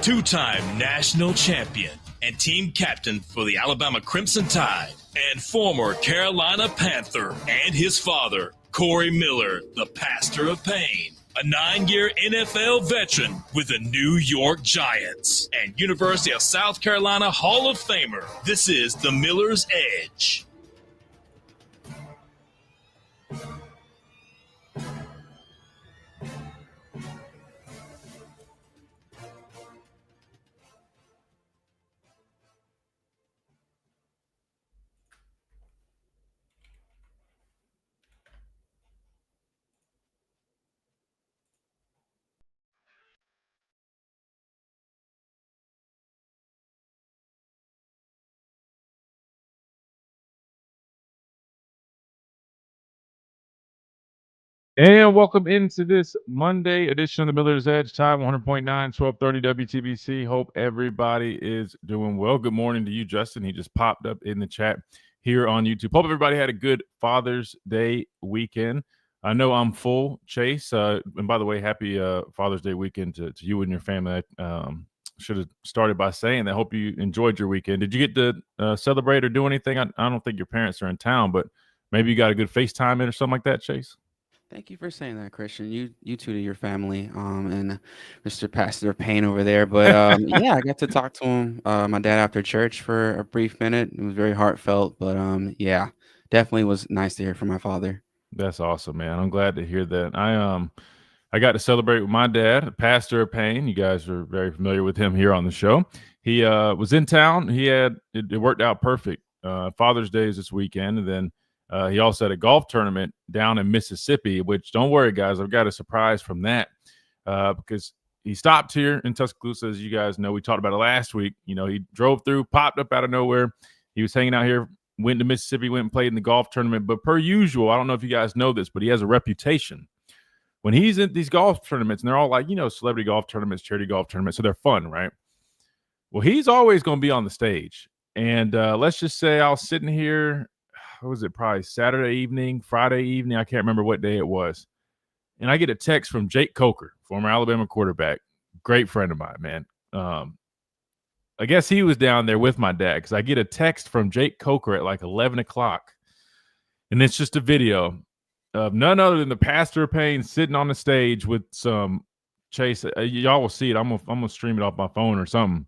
two-time national champion and team captain for the Alabama Crimson Tide, and former Carolina Panther, and his father, Corey Miller, the Pastor of Pain, a 9-year NFL veteran with the New York Giants, and University of South Carolina Hall of Famer. This is the Miller's Edge. And welcome into this Monday edition of the Miller's Edge, time 100.9, 1230 WTBC. Hope everybody is doing well. Good morning to you, Justin. He just popped up in the chat here on YouTube. Hope everybody had a good Father's Day weekend. I know I'm full, Chase. And by the way, happy Father's Day weekend to you and your family. I should have started by saying that. I hope you enjoyed your weekend. Did you get to celebrate or do anything? I don't think your parents are in town, but maybe you got a good FaceTime in or something like that, Chase? Thank you for saying that, Christian. You too to your family, and Mr. Pastor Payne over there. But yeah, I got to talk to him, my dad after church for a brief minute. It was very heartfelt, but yeah, definitely was nice to hear from my father. That's awesome, man. I'm glad to hear that. I got to celebrate with my dad, Pastor of Pain. You guys are very familiar with him here on the show. He was in town. It worked out perfect. Father's Day is this weekend, and then he also had a golf tournament down in Mississippi, which, don't worry, guys, I've got a surprise from that because he stopped here in Tuscaloosa. As you guys know, we talked about it last week. You know, he drove through, popped up out of nowhere. He was hanging out here, went to Mississippi, went and played in the golf tournament. But per usual, I don't know if you guys know this, but he has a reputation. When he's in these golf tournaments, and they're all like, celebrity golf tournaments, charity golf tournaments, so they're fun, right? Well, he's always going to be on the stage. And let's just say I was sitting here, what was it, probably Saturday evening, Friday evening, I can't remember what day it was. And I get a text from Jake Coker, former Alabama quarterback, great friend of mine, man. I guess he was down there with my dad because I get a text from Jake Coker at like 11 o'clock. And it's just a video of none other than the Pastor of Pain sitting on the stage with some Chase. Y'all will see it. I'm gonna stream it off my phone or something.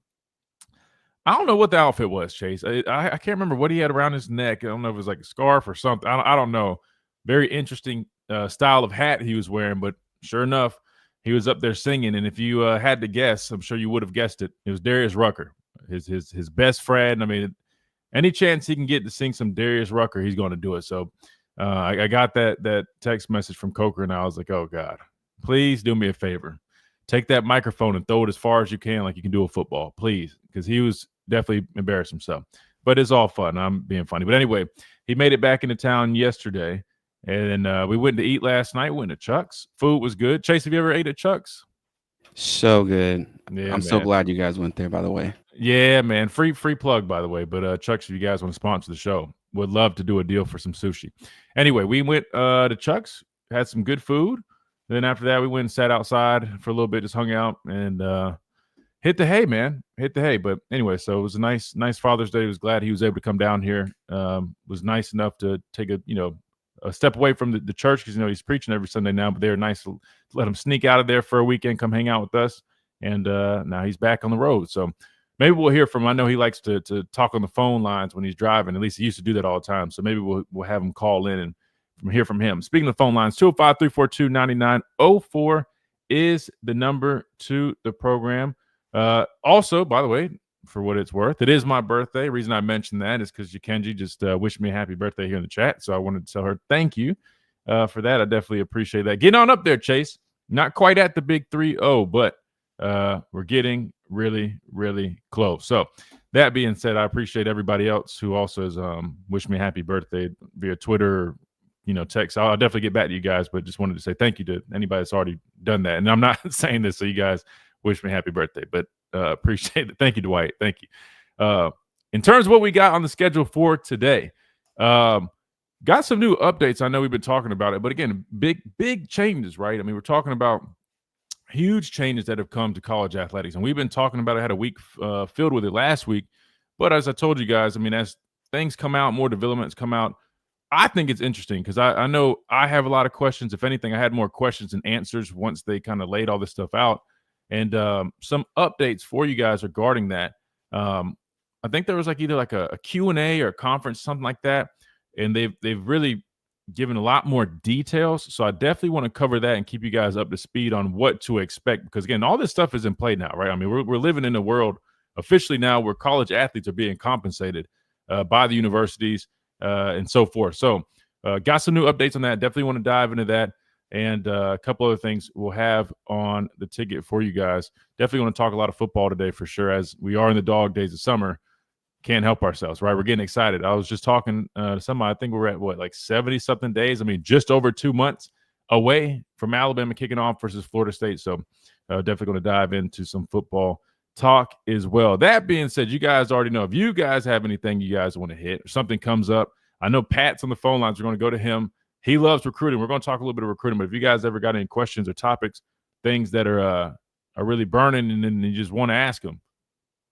I don't know what the outfit was, Chase. I can't remember what he had around his neck. I don't know if it was like a scarf or something. I don't know. Very interesting style of hat he was wearing, but sure enough, he was up there singing. And if you had to guess, I'm sure you would have guessed it. It was Darius Rucker, his best friend. I mean, any chance he can get to sing some Darius Rucker, he's going to do it. So I got that text message from Coker, and I was like, oh, God, please do me a favor. Take that microphone and throw it as far as you can like you can do a football, please, because he was definitely embarrassed himself. But it's all fun. I'm being funny. But anyway, he made it back into town yesterday, and we went to eat last night. Went to Chuck's. Food was good. Chase, have you ever ate at Chuck's? So good. Yeah, I'm so glad you guys went there, by the way. Yeah, man. Free plug, by the way. But Chuck's, if you guys want to sponsor the show, would love to do a deal for some sushi. Anyway, we went to Chuck's, had some good food. Then after that, we went and sat outside for a little bit, just hung out and hit the hay, man. Hit the hay. But anyway, so it was a nice Father's Day. I was glad he was able to come down here. Was nice enough to take a step away from the church because he's preaching every Sunday now. But they were nice to let him sneak out of there for a weekend, come hang out with us. And now he's back on the road. So maybe we'll hear from him. I know he likes to talk on the phone lines when he's driving. At least he used to do that all the time. So maybe we'll have him call in and hear from him. Speaking of the phone lines, 205-342-9904 is the number to the program. Also, by the way, for what it's worth, it is my birthday. The reason I mentioned that is because Kenji just wished me a happy birthday here in the chat. So I wanted to tell her thank you for that. I definitely appreciate that. Get on up there, Chase. Not quite at the big 3-0, but we're getting really, really close. So that being said, I appreciate everybody else who also has wished me a happy birthday via Twitter, text. I'll definitely get back to you guys, but just wanted to say thank you to anybody that's already done that. And I'm not saying this so you guys wish me happy birthday, but appreciate it. Thank you, Dwight. Thank you. In terms of what we got on the schedule for today, got some new updates. I know we've been talking about it, but again, big changes, right? I mean, we're talking about huge changes that have come to college athletics. And we've been talking about it. I had a week filled with it last week. But as I told you guys, I mean, as things come out, more developments come out, I think it's interesting because I know I have a lot of questions. If anything, I had more questions than answers once they kind of laid all this stuff out. And some updates for you guys regarding that. I think there was either a Q&A or a conference, something like that. And they've really given a lot more details. So I definitely want to cover that and keep you guys up to speed on what to expect. Because, again, all this stuff is in play now, right? I mean, we're living in a world officially now where college athletes are being compensated by the universities and so forth. So got some new updates on that. Definitely want to dive into that. And a couple other things we'll have on the ticket for you guys. Definitely want to talk a lot of football today for sure, as we are in the dog days of summer. Can't help ourselves, right? We're getting excited. I was just talking to somebody. I think we're at 70-something days. I mean, just over 2 months away from Alabama kicking off versus Florida State. So definitely going to dive into some football talk as well. That being said, you guys already know if you guys have anything you guys want to hit or something comes up. I know Pat's on the phone lines. We're going to go to him. He loves recruiting. We're going to talk a little bit of recruiting, but if you guys ever got any questions or topics, things that are really burning and then you just want to ask them,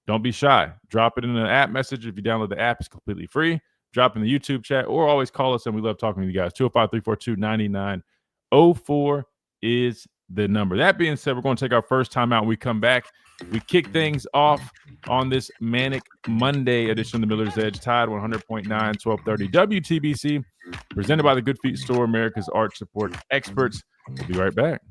don't be shy. Drop it in the app message. If you download the app, it's completely free. Drop in the YouTube chat or always call us, and we love talking to you guys. 205-342-9904 is the number. That being said, we're going to take our first time out. We come back. We kick things off on this Manic Monday edition of the Miller's Edge. Tide 100.9, 1230 WTBC. Presented by the Good Feet Store, America's arch support experts. We'll be right back.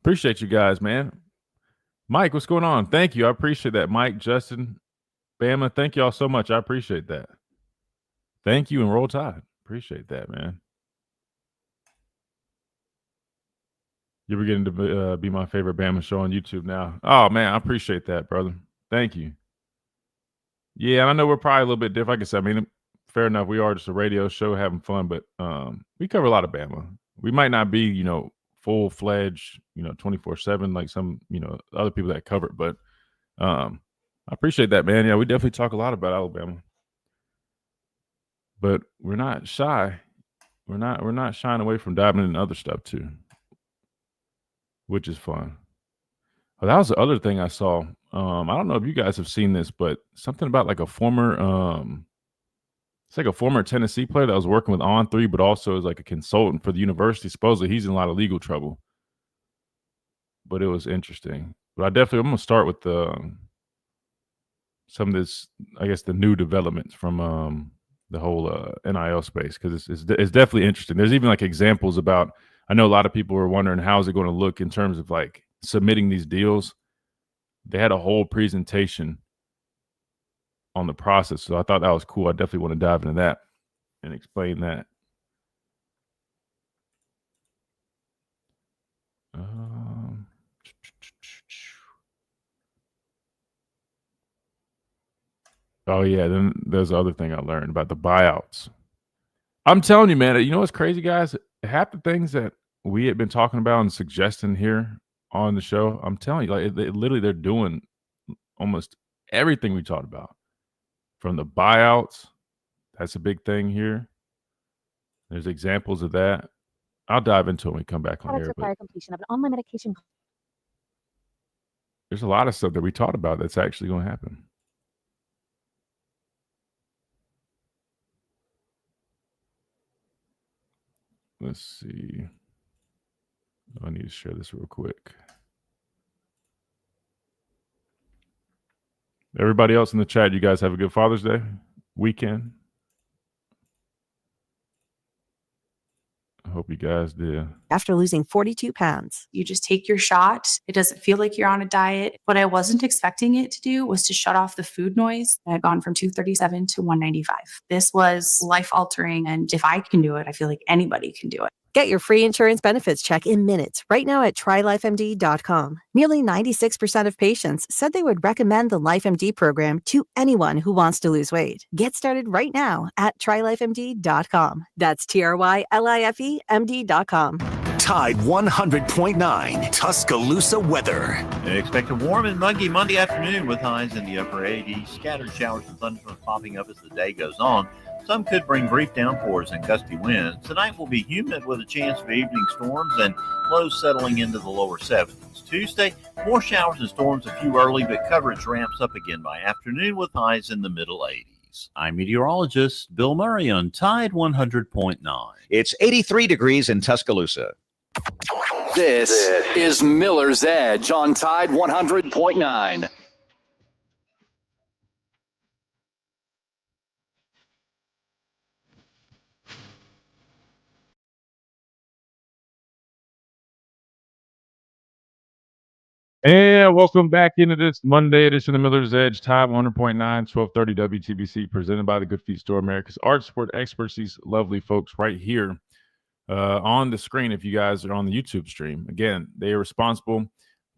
Appreciate you guys, man. Mike, what's going on? Thank you. I appreciate that. Mike, Justin, Bama, thank you all so much. I appreciate that. Thank you, and Roll Tide. Appreciate that, man. You're beginning to be my favorite Bama show on YouTube now. Oh, man, I appreciate that, brother. Thank you. Yeah, I know we're probably a little bit different. Like I said, I mean, fair enough. We are just a radio show having fun, but we cover a lot of Bama. We might not be, full-fledged, 24/7 like some, other people that cover it, but I appreciate that, man. Yeah, we definitely talk a lot about Alabama. But we're not shy. We're not shying away from diving into other stuff too, which is fun. Well, that was the other thing I saw. I don't know if you guys have seen this, but something about a former it's a former Tennessee player that was working with On3, but also as a consultant for the university. Supposedly he's in a lot of legal trouble. But it was interesting. But I'm going to start with some of this, I guess, the new developments from the whole NIL space, because it's definitely interesting. There's even examples about, I know a lot of people were wondering how is it going to look in terms of submitting these deals. They had a whole presentation on the process, so I thought that was cool. I definitely want to dive into that and explain that. Oh yeah, then there's the other thing I learned about the buyouts. I'm telling you, man, you know what's crazy, guys? Half the things that we had been talking about and suggesting here on the show, I'm telling you, literally they're doing almost everything we talked about. From the buyouts, that's a big thing here. There's examples of that. I'll dive into it when we come back on air. Require completion of an online medication. There's a lot of stuff that we talked about that's actually going to happen. Let's see. I need to share this real quick. Everybody else in the chat, you guys have a good Father's Day weekend. I hope you guys did. After losing 42 pounds. You just take your shot. It doesn't feel like you're on a diet. What I wasn't expecting it to do was to shut off the food noise. I had gone from 237 to 195. This was life altering. And if I can do it, I feel like anybody can do it. Get your free insurance benefits check in minutes right now at TryLifeMD.com. Nearly 96% of patients said they would recommend the LifeMD program to anyone who wants to lose weight. Get started right now at TryLifeMD.com. That's TryLifeMD.com. Tide 100.9 Tuscaloosa weather. Expect a warm and muggy Monday afternoon with highs in the upper 80s. Scattered showers and thunderstorms popping up as the day goes on. Some could bring brief downpours and gusty winds. Tonight will be humid with a chance of evening storms and lows settling into the lower 70s. Tuesday, more showers and storms, a few early, but coverage ramps up again by afternoon with highs in the middle 80s. I'm meteorologist Bill Murray on Tide 100.9. It's 83 degrees in Tuscaloosa. This is Miller's Edge on Tide 100.9. And welcome back into this Monday edition of Miller's Edge, Tide 100.9, 1230 WTBC, presented by the Good Feet Store, America's art sport experts. These lovely folks right here on the screen if you guys are on the YouTube stream. Again, they are responsible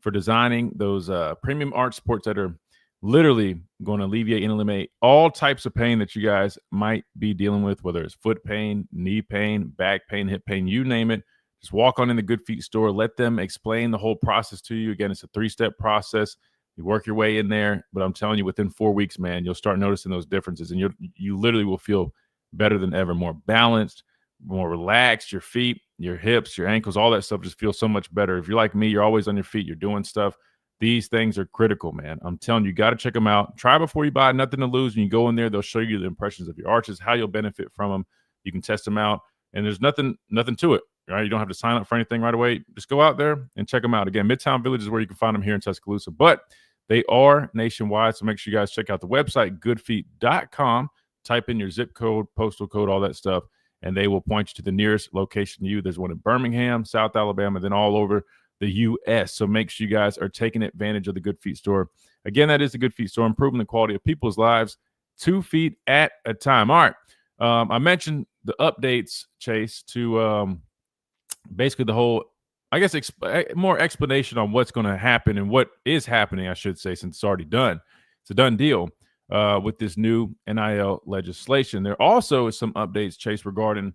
for designing those premium art sports that are literally going to alleviate and eliminate all types of pain that you guys might be dealing with, whether it's foot pain, knee pain, back pain, hip pain, you name it. Just walk on in the Good Feet store. Let them explain the whole process to you. Again, it's a 3-step process. You work your way in there, but I'm telling you, within 4 weeks, man, you'll start noticing those differences, and you literally will feel better than ever, more balanced, more relaxed. Your feet, your hips, your ankles, all that stuff just feels so much better. If you're like me, you're always on your feet. You're doing stuff. These things are critical, man. I'm telling you, got to check them out. Try before you buy. Nothing to lose. When you go in there, they'll show you the impressions of your arches, how you'll benefit from them. You can test them out, and there's nothing to it. Right? You don't have to sign up for anything right away. Just go out there and check them out. Again, Midtown Village is where you can find them here in Tuscaloosa, but they are nationwide. So make sure you guys check out the website, goodfeet.com. Type in your zip code, postal code, all that stuff, and they will point you to the nearest location to you. There's one in Birmingham, South Alabama, then all over the U.S. So make sure you guys are taking advantage of the Good Feet store. Again, that is the Good Feet store, improving the quality of people's lives 2 feet at a time. All right. I mentioned the updates, Chase, to basically the whole, I guess, more explanation on what's going to happen and what is happening, I should say, since it's already done. It's a done deal with this new NIL legislation. There also is some updates, Chase, regarding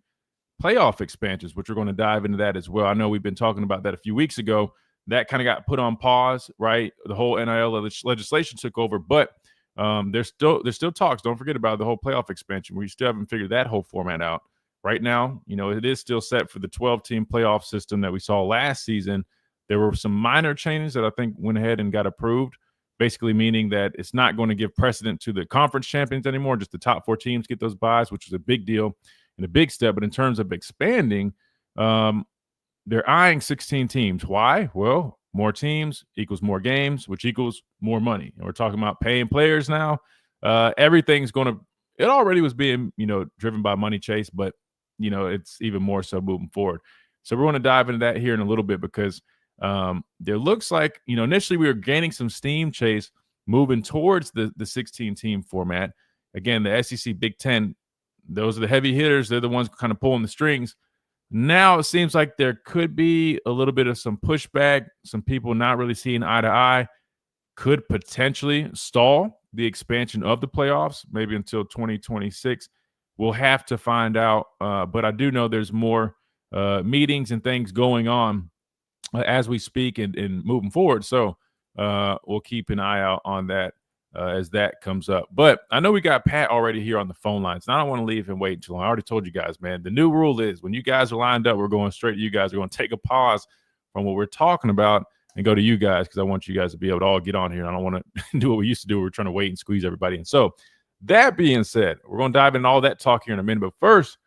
playoff expansions, which we're going to dive into that as well. I know we've been talking about that a few weeks ago. That kind of got put on pause, right? The whole NIL legislation took over, but there's still talks. Don't forget about the whole playoff expansion. We still haven't figured that whole format out. Right now, it is still set for the 12-team playoff system that we saw last season. There were some minor changes that I think went ahead and got approved, basically meaning that it's not going to give precedent to the conference champions anymore. Just the top 4 teams get those buys, which is a big deal and a big step. But in terms of expanding, they're eyeing 16 teams. Why? Well, more teams equals more games, which equals more money. And we're talking about paying players now. Everything's going to – it already was being, driven by money, Chase, but it's even more so moving forward. So we're going to dive into that here in a little bit because there looks like, initially we were gaining some steam, Chase, moving towards the 16-team format. Again, the SEC Big Ten, those are the heavy hitters. They're the ones kind of pulling the strings. Now it seems like there could be a little bit of some pushback, some people not really seeing eye to eye, could potentially stall the expansion of the playoffs, maybe until 2026. We'll have to find out, but I do know there's more meetings and things going on as we speak and moving forward. So we'll keep an eye out on that as that comes up. But I know we got Pat already here on the phone lines, and I don't want to leave him waiting too long. I already told you guys, man, the new rule is when you guys are lined up, we're going straight to you guys. We're going to take a pause from what we're talking about and go to you guys because I want you guys to be able to all get on here. And I don't want to do what we used to do. We're trying to wait and squeeze everybody in. So that being said, we're going to dive into all that talk here in a minute. But first,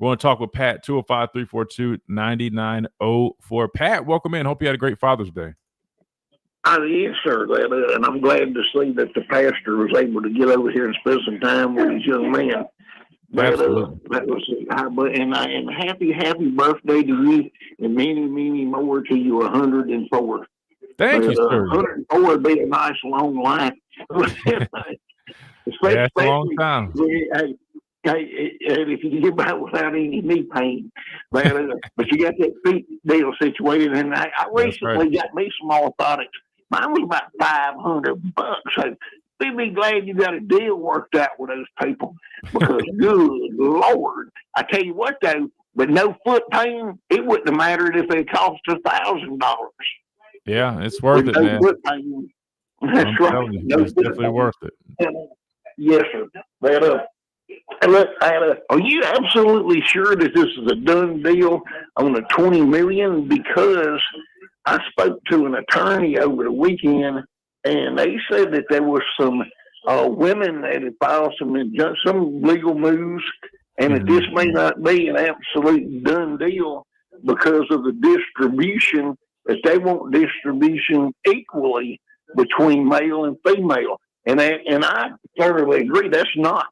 we're going to talk with Pat, 205-342-9904. Pat, welcome in. Hope you had a great Father's Day. Yes, sir. And I'm glad to see that the pastor was able to get over here and spend some time with his young man. Absolutely. That was, and happy birthday to you, and many more to you, 104. Thank you, sir. 104 would be a nice long life. That's a long time. Hey, if you can get by without any knee pain, but you got that feet deal situated, and I recently got me some orthotics. Mine was about $500, so be glad you got a deal worked out with those people, because good Lord, I tell you what though, but no foot pain, it wouldn't have mattered if it cost $1,000. Yeah, it's worth it, no man. Foot pain. That's I'm right. telling you, No it's foot definitely pain. worth it. Yes, sir. Look, are you absolutely sure that this is a done deal on the $20 million? Because I spoke to an attorney over the weekend, and they said that there were some women that had filed some legal moves, and that this may not be an absolute done deal because of the distribution, that they want distribution equally between male and female. And I thoroughly agree. That's not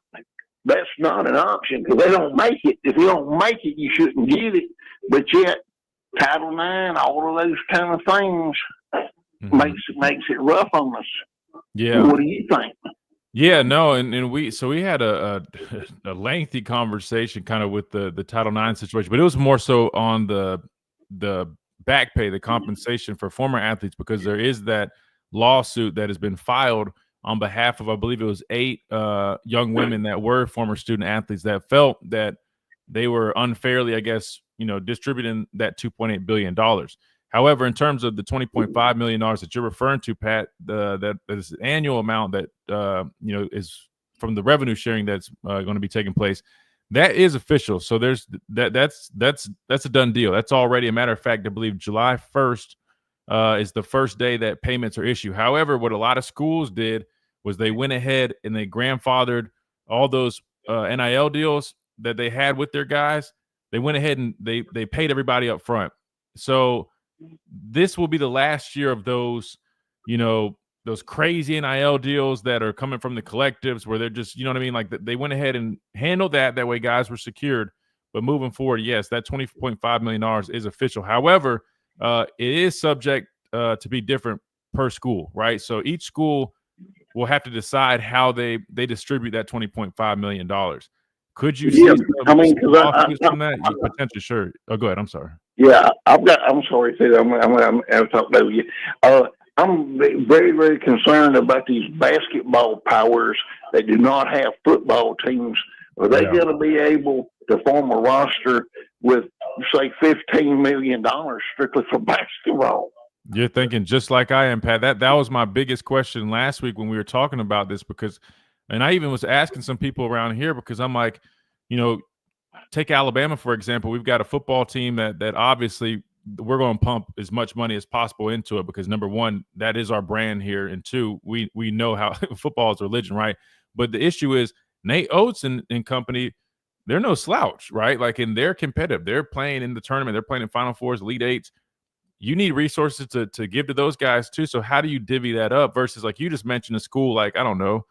an option because they don't make it. If you don't make it, you shouldn't get it. But yet, Title IX, all of those kind of things makes it rough on us. Yeah. What do you think? Yeah, no, and we had a lengthy conversation kind of with the Title IX situation, but it was more so on the back pay, the compensation for former athletes, because there is that lawsuit that has been filed on behalf of, I believe it was 8 young women that were former student athletes that felt that they were unfairly, I guess, distributing that $2.8 billion. However, in terms of the $20.5 million that you're referring to, Pat, that is an annual amount that is from the revenue sharing that's going to be taking place. That is official. So there's that's a done deal. That's already a matter of fact. I believe July 1st is the first day that payments are issued. However, what a lot of schools did was they went ahead and they grandfathered all those NIL deals that they had with their guys. They went ahead and they paid everybody up front. So this will be the last year of those, those crazy NIL deals that are coming from the collectives where they're just, what I mean? Like they went ahead and handled that. That way guys were secured. But moving forward, yes, that $20.5 million is official. However, it is subject to be different per school, right? So each school will have to decide how they distribute that $20.5 million. Could you see lawsuits from that? Potentially, sure. Oh, go ahead. I'm sorry. Yeah, I'm sorry, Sid. I'm talking over you. I'm very, very concerned about these basketball powers that do not have football teams. Are they going to be able to form a roster with, say, $15 million strictly for basketball? You're thinking just like I am, Pat. That was my biggest question last week when we were talking about this, because, and I even was asking some people around here, because I'm like, take Alabama, for example. We've got a football team that obviously we're going to pump as much money as possible into it because, number one, that is our brand here. And two, we know how football is religion, right? But the issue is Nate Oates and company, they're no slouch, right? Like, and they're competitive. They're playing in the tournament. They're playing in Final Fours, Elite Eights. You need resources to give to those guys too. So how do you divvy that up versus, like you just mentioned, a school like, I don't know,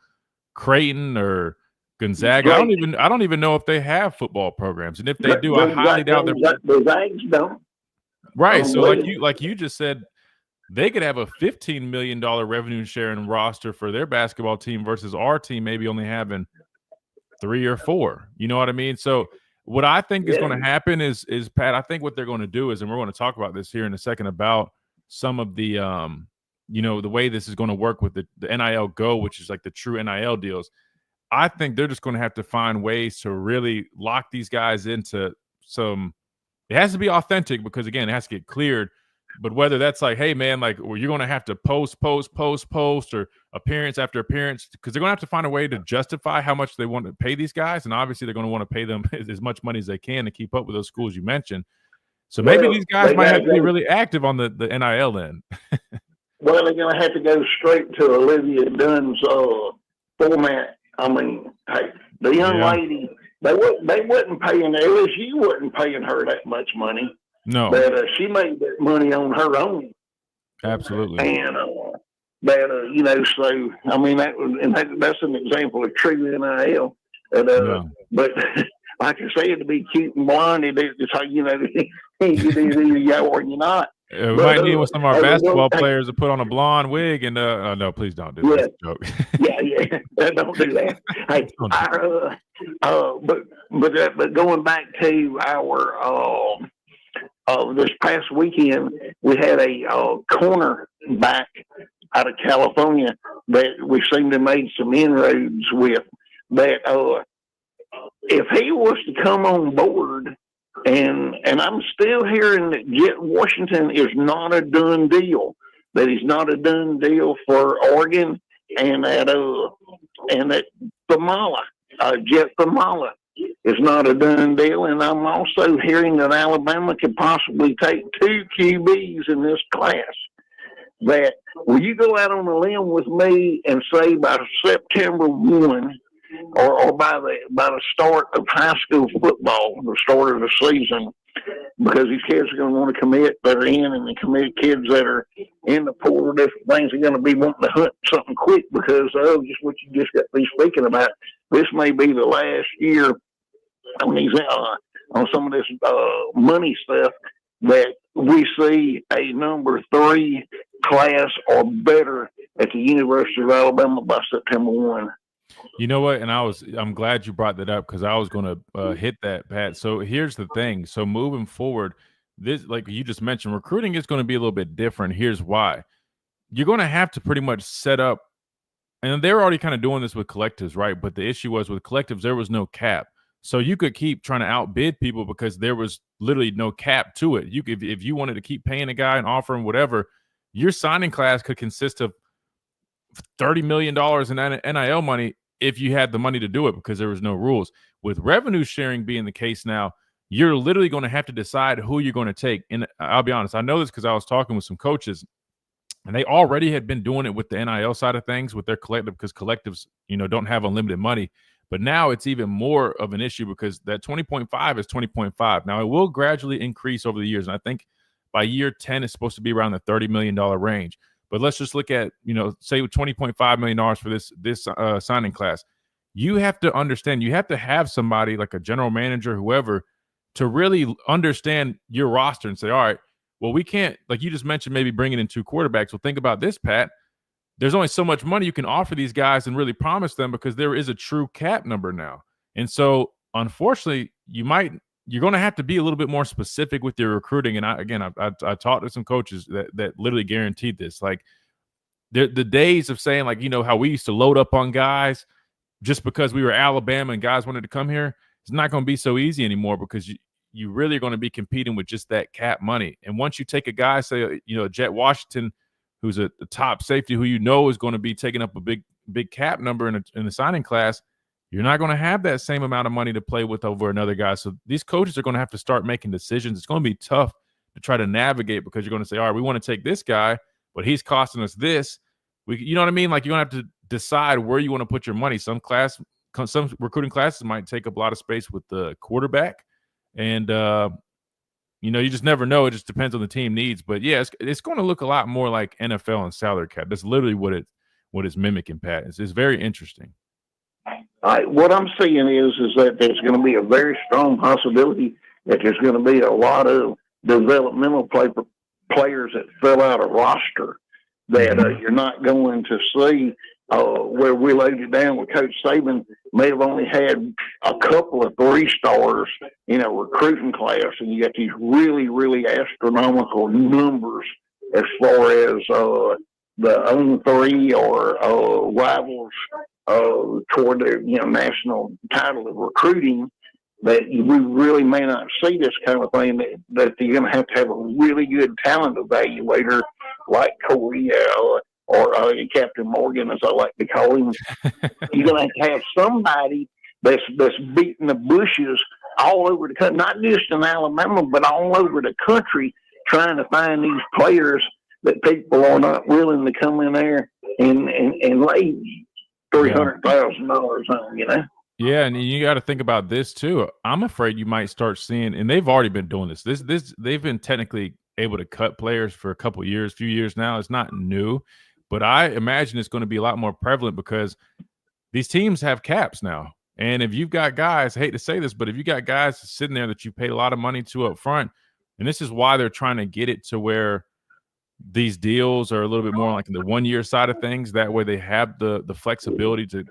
Creighton or Gonzaga? I don't even know if they have football programs, and if they do, I highly doubt the Zags don't. Right. So like you just said, they could have a $15 million revenue sharing roster for their basketball team versus our team maybe only having 3 or 4. You know what I mean? So what I think is going to happen is Pat, I think what they're going to do is, and we're going to talk about this here in a second about some of the the way this is going to work with the NIL Go, which is like the true NIL deals. I think they're just going to have to find ways to really lock these guys into some. It has to be authentic because, again, it has to get cleared. But whether that's like, hey, man, like, well, you're going to have to post, or appearance after appearance, because they're going to have to find a way to justify how much they want to pay these guys. And obviously, they're going to want to pay them as much money as they can to keep up with those schools you mentioned. So maybe these guys might have to be really active on the NIL end. Well, they're going to have to go straight to Olivia Dunn's format. I mean, hey, the young lady, they wasn't paying, LSU wasn't paying her that much money. No. But she made that money on her own. Absolutely. And, so, I mean, that's an example of true NIL. But like I said, to be cute and blonde, it's how, either you or you're not. We might need with some of our basketball players to put on a blonde wig and no, please don't do that. That's a joke. Don't do that. Hey, but going back to our this past weekend, we had a corner back out of California that we seemed to have made some inroads with. That if he was to come on board And I'm still hearing that Jet Washington is not a done deal. That he's not a done deal for Oregon, and that Thamala, Jet Thamala, is not a done deal. And I'm also hearing that Alabama could possibly take 2 QBs in this class. That will you go out on a limb with me and say by September 1 or by the start of high school football, the start of the season, because these kids are going to want to commit that are in, and the commit kids that are in the portal, different things are going to be wanting to hunt something quick because of just what you just got me speaking about. This may be the last year on these on some of this money stuff that we see a number 3 class or better at the University of Alabama by September 1. You know what? And I'm glad you brought that up because I was going to hit that, Pat. So here's the thing. So moving forward, this, like you just mentioned, recruiting is going to be a little bit different. Here's why. You're going to have to pretty much set up, and they're already kind of doing this with collectives, right? But the issue was with collectives, there was no cap. So you could keep trying to outbid people because there was literally no cap to it. You could, if you wanted to keep paying a guy and offering whatever, your signing class could consist of $30 million in NIL money if you had the money to do it because there was no rules. With revenue sharing being the case now, you're literally going to have to decide who you're going to take. And I'll be honest, I know this because I was talking with some coaches, and they already had been doing it with the NIL side of things with their collective because collectives, don't have unlimited money. But now it's even more of an issue because that 20.5 is 20.5. Now, it will gradually increase over the years. And I think by year 10, it's supposed to be around the $30 million range. But let's just look at, say $20.5 million for this signing class. You have to understand, you have to have somebody like a general manager, whoever, to really understand your roster and say, all right, well, we can't, like you just mentioned, maybe bringing in 2 quarterbacks. Well, think about this, Pat. There's only so much money you can offer these guys and really promise them because there is a true cap number now. And so, unfortunately, you're going to have to be a little bit more specific with your recruiting. And I talked to some coaches that literally guaranteed this. Like the days of saying like, how we used to load up on guys just because we were Alabama and guys wanted to come here, it's not going to be so easy anymore because you really are going to be competing with just that cap money. And once you take a guy, say, Jet Washington, who's a top safety who is going to be taking up a big cap number in the signing class, you're not going to have that same amount of money to play with over another guy. So these coaches are going to have to start making decisions. It's going to be tough to try to navigate because you're going to say, all right, we want to take this guy, but he's costing us this. You know what I mean? Like you're going to have to decide where you want to put your money. Some recruiting classes might take up a lot of space with the quarterback. And, you just never know. It just depends on the team needs. But, yeah, it's going to look a lot more like NFL and salary cap. That's literally what it's mimicking, Pat. It's very interesting. What I'm seeing is that there's going to be a very strong possibility that there's going to be a lot of developmental players that fill out a roster that you're not going to see where we laid it down with Coach Saban may have only had a couple of 3-stars in a recruiting class, and you got these really, really astronomical numbers as far as the own 3 or rivals toward the national title of recruiting. That we really may not see this kind of thing. That you're going to have a really good talent evaluator like Corey or Captain Morgan, as I like to call him. You're going to have somebody that's beating the bushes all over the country, not just in Alabama, but all over the country, trying to find these players that people are not willing to come in there and lay $300,000 on, Yeah, and you got to think about this too. I'm afraid you might start seeing, and they've already been doing this. They've been technically able to cut players for a few years now. It's not new, but I imagine it's going to be a lot more prevalent because these teams have caps now. And if you've got guys, I hate to say this, but if you got guys sitting there that you paid a lot of money to up front, and this is why they're trying to get it to where these deals are a little bit more like the 1-year side of things. That way they have the flexibility to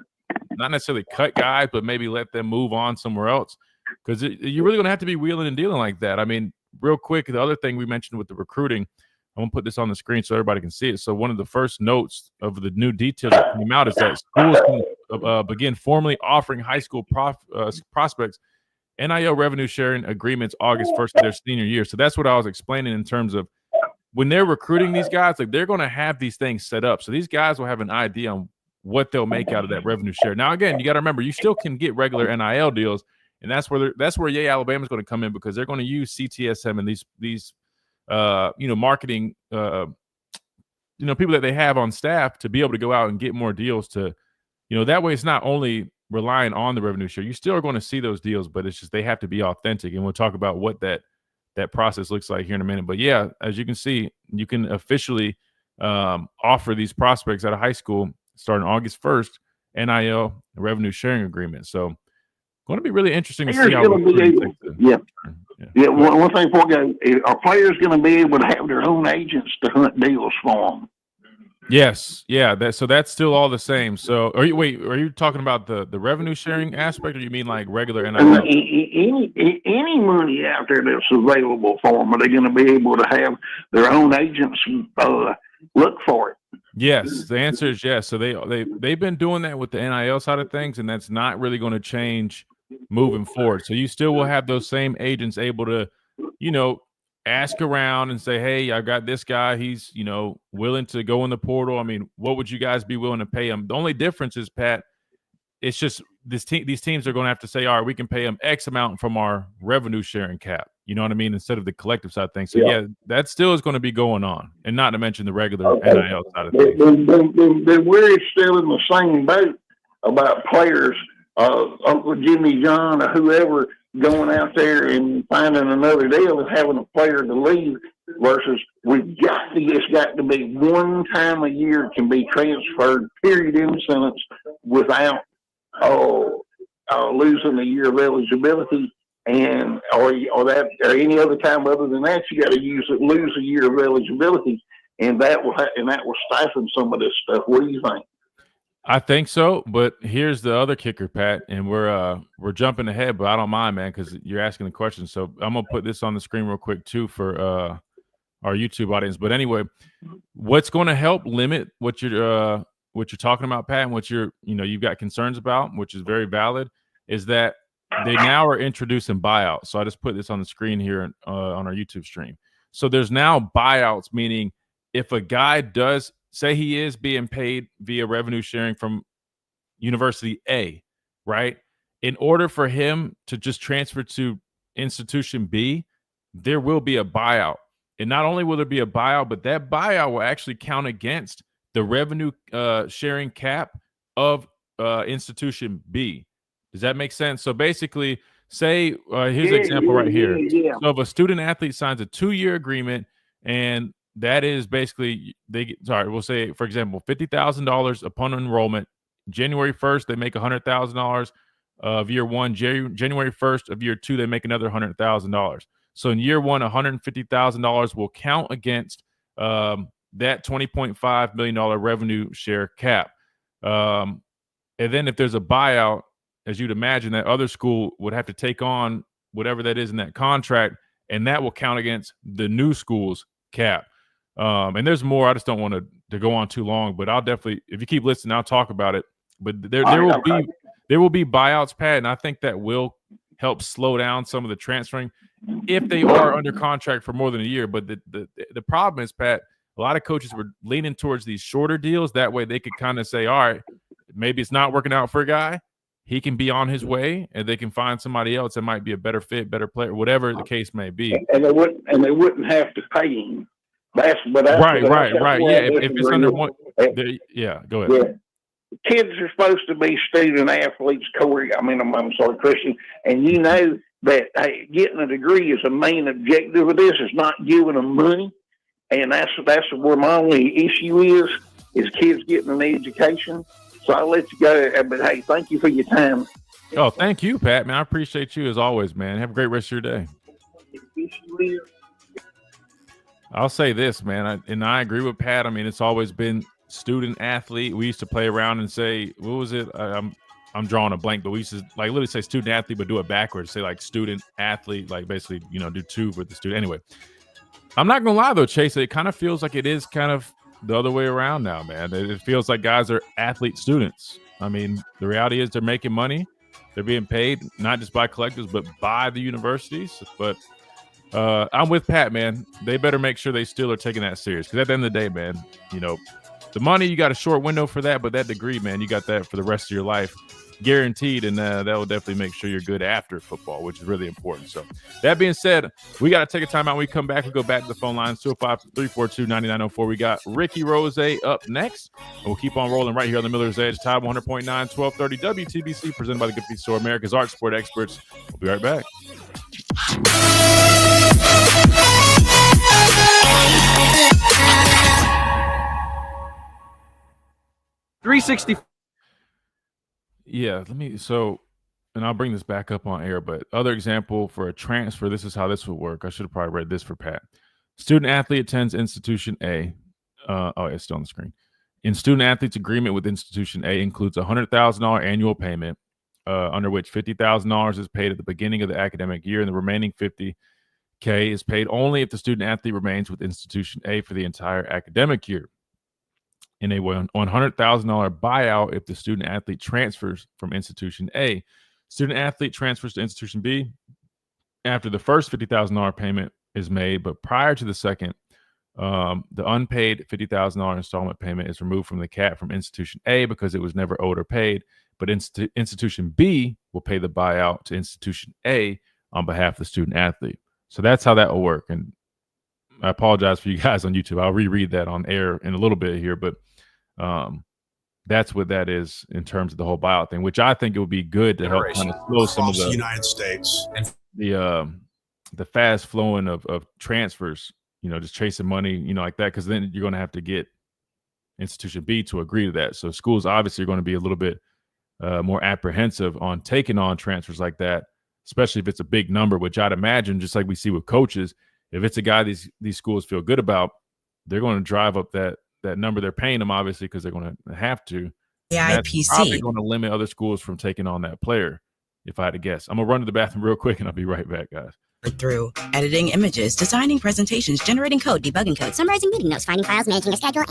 not necessarily cut guys, but maybe let them move on somewhere else. Because you're really going to have to be wheeling and dealing like that. I mean, real quick, the other thing we mentioned with the recruiting, I'm going to put this on the screen so everybody can see it. So one of the first notes of the new details that came out is that schools can begin formally offering high school prospects NIL revenue sharing agreements August 1st of their senior year. So that's what I was explaining in terms of when they're recruiting these guys, like they're going to have these things set up. So these guys will have an idea on what they'll make out of that revenue share. Now, again, you got to remember, you still can get regular NIL deals, and that's where Yay Alabama is going to come in, because they're going to use CTSM and these marketing people that they have on staff to be able to go out and get more deals to, that way it's not only relying on the revenue share. You still are going to see those deals, but it's just they have to be authentic, and we'll talk about what that process looks like here in a minute. But yeah, as you can see, you can officially offer these prospects out of high school starting August 1st, NIL revenue sharing agreement. So going to be really interesting to see how one thing before I go, are players going to be able to have their own agents to hunt deals for them? Yes, yeah. That's still all the same. So, are you talking about the revenue sharing aspect, or you mean like regular NIL? Any money out there that's available for them, are they going to be able to have their own agents look for it? Yes, the answer is yes. So they've been doing that with the NIL side of things, and that's not really going to change moving forward. So you still will have those same agents able to, ask around and say, hey, I got this guy. He's, willing to go in the portal. I mean, what would you guys be willing to pay him? The only difference is, Pat, it's just these teams are going to have to say, all right, we can pay him X amount from our revenue sharing cap. You know what I mean? Instead of the collective side of things. So, yeah, that still is going to be going on. And not to mention the regular NIL side of things. Then we're still in the same boat about players, Uncle Jimmy John or whoever, going out there and finding another deal and having a player to leave, versus it's got to be one time a year can be transferred, period, in the sentence, without losing a year of eligibility, or any other time other than that you got to lose a year of eligibility, and that will stifle some of this stuff. What do you think? I think so, but here's the other kicker, Pat, and we're jumping ahead, but I don't mind, man, because you're asking the question. So I'm gonna put this on the screen real quick too for our YouTube audience. But anyway, what's going to help limit what you're talking about, Pat, and what you've got concerns about, which is very valid, is that they now are introducing buyouts. So I just put this on the screen here on our YouTube stream. So there's now buyouts, meaning if a guy does say he is being paid via revenue sharing from University A, right? In order for him to just transfer to institution B, there will be a buyout. And not only will there be a buyout, but that buyout will actually count against the revenue sharing cap of institution B. Does that make sense? So basically, say, here's an example right here. Yeah. So if a student athlete signs a 2-year agreement, and that is basically we'll say, for example, $50,000 upon enrollment. January 1st, they make $100,000 of year one. January 1st of year two, they make another $100,000. So in year one, $150,000 will count against that $20.5 million revenue share cap. And then if there's a buyout, as you'd imagine, that other school would have to take on whatever that is in that contract, and that will count against the new school's cap. And there's more. I just don't want to go on too long, but I'll definitely, if you keep listening, I'll talk about it. But there will be buyouts, Pat, and I think that will help slow down some of the transferring if they are under contract for more than a year. But the problem is, Pat, a lot of coaches were leaning towards these shorter deals. That way they could kind of say, all right, maybe it's not working out for a guy. He can be on his way, and they can find somebody else that might be a better fit, better player, whatever the case may be. And they wouldn't have to pay him. Right. Yeah, if it's under one, go ahead. Yeah. Kids are supposed to be student athletes, Corey. I'm sorry, Christian. And you know that getting a degree is a main objective of this. It's not giving them money, and that's where my only issue is kids getting an education. So I'll let you go. But hey, thank you for your time. Oh, thank you, Pat. Man, I appreciate you as always, man. Have a great rest of your day. I'll say this, man, I agree with Pat. I mean, it's always been student athlete. We used to play around and say, what was it? I'm drawing a blank, but we used to like literally say student athlete, but do it backwards. Say like student athlete, like basically, do two for the student. Anyway, I'm not gonna lie though, Chase. It kind of feels like it is kind of the other way around now, man. It feels like guys are athlete students. I mean, the reality is they're making money, They're being paid not just by collectors, but by the universities. But I'm with Pat, man. They better make sure they still are taking that serious. Because at the end of the day, man, the money, you got a short window for that. But that degree, man, you got that for the rest of your life. Guaranteed, and that will definitely make sure you're good after football, which is really important. So that being said, we got to take a time out. When we come back, we go back to the phone lines, 205-342-9904. We got Ricky Rose up next, and we'll keep on rolling right here on the Miller's Edge. Tide 100.9, 1230 WTBC, presented by the Good Feet Store, America's Art Sport Experts. We'll be right back. 360. Yeah, and I'll bring this back up on air, but other example for a transfer, this is how this would work. I should have probably read this for Pat. Student athlete attends institution A. It's still on the screen. In student athlete's agreement with institution A includes a $100,000 annual payment, under which $50,000 is paid at the beginning of the academic year, and the remaining $50K is paid only if the student athlete remains with institution A for the entire academic year. In a $100,000 buyout if the student athlete transfers from institution A. Student athlete transfers to institution B after the first $50,000 payment is made, but prior to the second, the unpaid $50,000 installment payment is removed from the cap from institution A because it was never owed or paid, but institution B will pay the buyout to institution A on behalf of the student athlete. So that's how that will work. And I apologize for you guys on YouTube. I'll reread that on air in a little bit here, but that's what that is in terms of the whole buyout thing, which I think it would be good to help kind of slow some of the United States and the fast flowing of transfers, just chasing money, like that, because then you're going to have to get institution B to agree to that. So schools obviously are going to be a little bit more apprehensive on taking on transfers like that, especially if it's a big number, which I'd imagine, just like we see with coaches, if it's a guy these schools feel good about, they're going to drive up that number they're paying them, obviously, because they're going to have to. That's probably going to limit other schools from taking on that player, if I had to guess. I'm going to run to the bathroom real quick, and I'll be right back, guys. Through editing images, designing presentations, generating code, debugging code, summarizing meeting notes, finding files, managing a schedule,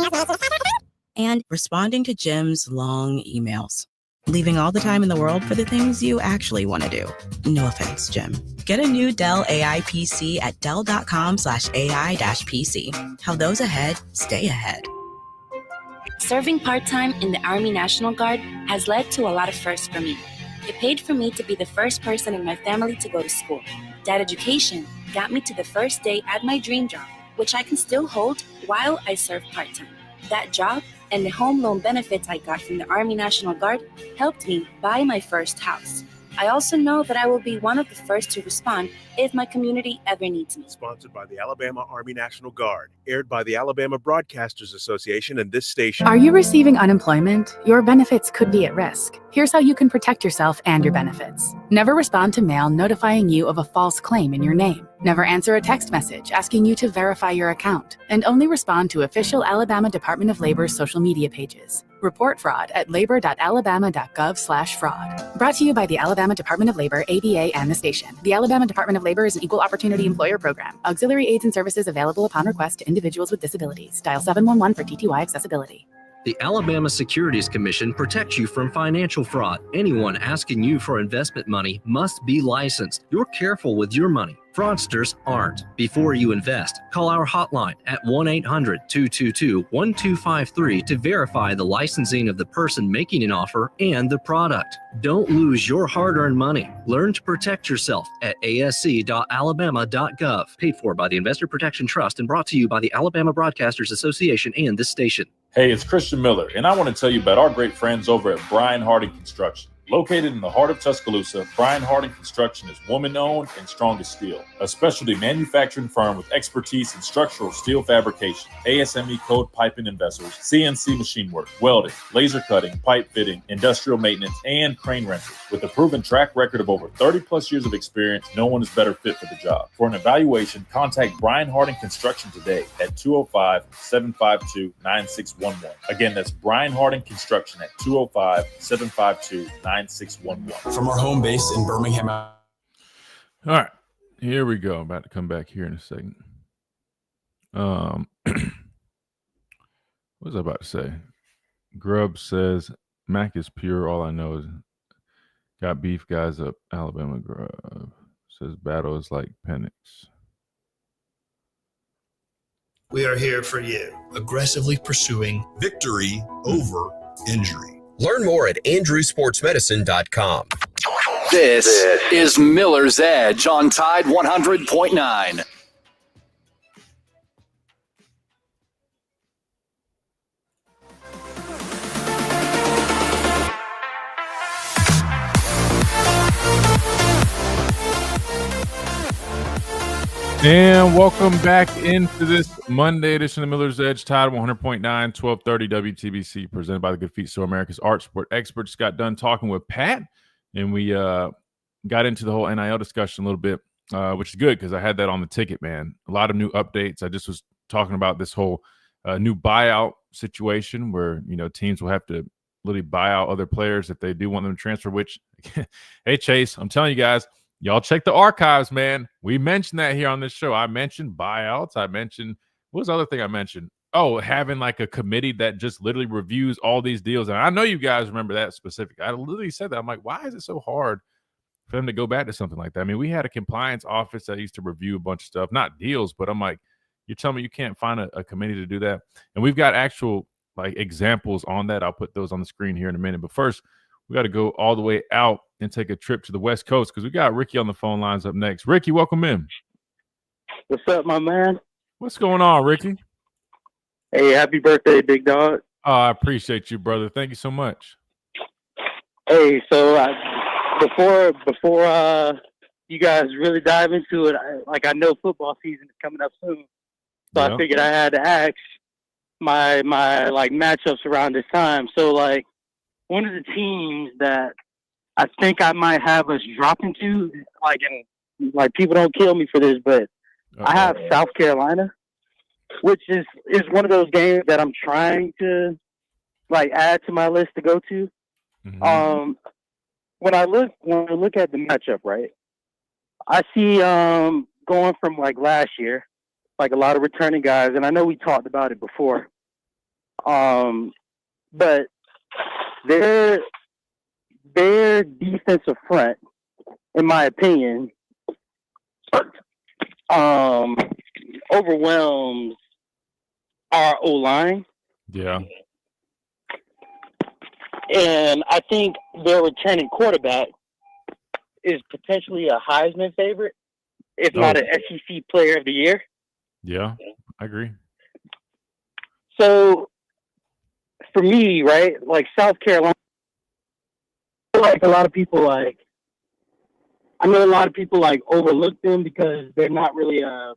and responding to Jim's long emails. Leaving all the time in the world for the things you actually want to do. No offense, Jim. Get a new Dell AI PC at dell.com/AI-PC. How those ahead stay ahead. Serving part-time in the Army National Guard has led to a lot of firsts for me. It paid for me to be the first person in my family to go to school. That education got me to the first day at my dream job, which I can still hold while I serve part-time. That job and the home loan benefits I got from the Army National Guard helped me buy my first house. I also know that I will be one of the first to respond if my community ever needs me. Sponsored by the Alabama Army National Guard, aired by the Alabama Broadcasters Association and this station. Are you receiving unemployment? Your benefits could be at risk. Here's how you can protect yourself and your benefits. Never respond to mail notifying you of a false claim in your name. Never answer a text message asking you to verify your account. And only respond to official Alabama Department of Labor's social media pages. Report fraud at labor.alabama.gov/fraud. Brought to you by the Alabama Department of Labor, ABA, and the station. The Alabama Department of Labor is an equal opportunity employer program. Auxiliary aids and services available upon request to individuals with disabilities. Dial 711 for TTY accessibility. The Alabama Securities Commission protects you from financial fraud. Anyone asking you for investment money must be licensed. You're careful with your money. Fraudsters aren't. Before you invest, call our hotline at 1-800-222-1253 to verify the licensing of the person making an offer and the product. Don't lose your hard-earned money. Learn to protect yourself at asc.alabama.gov. Paid for by the Investor Protection Trust and brought to you by the Alabama Broadcasters Association and this station. Hey, it's Christian Miller, and I want to tell you about our great friends over at Brian Harding Construction. Located in the heart of Tuscaloosa, Brian Harding Construction is woman-owned and strong as steel, a specialty manufacturing firm with expertise in structural steel fabrication, ASME code piping and vessels, CNC machine work, welding, laser cutting, pipe fitting, industrial maintenance, and crane rentals. With a proven track record of over 30-plus years of experience, no one is better fit for the job. For an evaluation, contact Brian Harding Construction today at 205-752-9611. Again, that's Brian Harding Construction at 205-752-9611. From our home base in Birmingham. All right, here we go. About to come back here in a second. What was I about to say? Grub says, Mac is pure. All I know is Got beef guys up Alabama Grove. Says battle is like Penix. We are here for you, aggressively pursuing victory over injury. Learn more at andrewsportsmedicine.com. This is Miller's Edge on Tide 100.9. And welcome back into this Monday edition of Miller's Edge, Tide 100.9, 1230 WTBC, presented by the Good Feet Store, America's Art Sport Experts. Got done talking with Pat, and we got into the whole NIL discussion a little bit, which is good because I had that on the ticket, man. A lot of new updates. I just was talking about this whole new buyout situation where, you know, teams will have to literally buy out other players if they do want them to transfer, which, hey, Chase, I'm telling you guys, y'all check the archives, man. We mentioned that here on this show. I mentioned buyouts. I mentioned, what was the other thing I mentioned? Oh, having like a committee that just literally reviews all these deals. And I know you guys remember that specific. I literally said that. I'm like, why is it so hard for them to go back to something like that? I mean, we had a compliance office that used to review a bunch of stuff, not deals, but I'm like, you're telling me you can't find a committee to do that? And we've got actual like examples on that. I'll put those on the screen here in a minute. But first, we got to go all the way out and take a trip to the West Coast because we got Ricky on the phone lines up next. Ricky, welcome in. What's up, my man? What's going on, Ricky? Hey, happy birthday, big dog. Oh, I appreciate you, brother. Thank you so much. Hey, so before you guys really dive into it, I know football season is coming up soon, so I figured I had to ask my like matchups around this time. So like one of the teams that I think I might have us dropping to, like people don't kill me for this, but I have South Carolina, which is one of those games that I'm trying to like add to my list to go to. Mm-hmm. When I look at the matchup, right, I see going from like last year, like a lot of returning guys, and I know we talked about it before, but their defensive front, in my opinion, overwhelms our O-line. Yeah. And I think their returning quarterback is potentially a Heisman favorite, if not an SEC Player of the Year. Yeah, I agree. So, for me, right, like South Carolina, I feel like a lot of people overlook them because they're not really I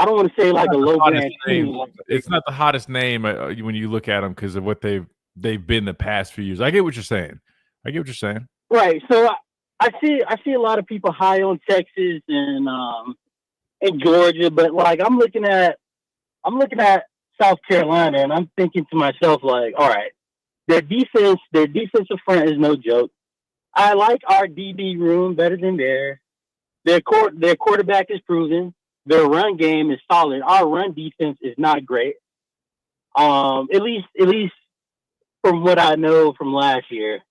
don't want to say like a low brand team. It's not the hottest name when you look at them because of what they've been the past few years. I get what you're saying. Right. So I see a lot of people high on Texas and Georgia, but like I'm looking at South Carolina and I'm thinking to myself like, all right, their defensive front is no joke. I like our DB room better than theirs. Their quarterback is proven. Their run game is solid. Our run defense is not great. At least from what I know from last year.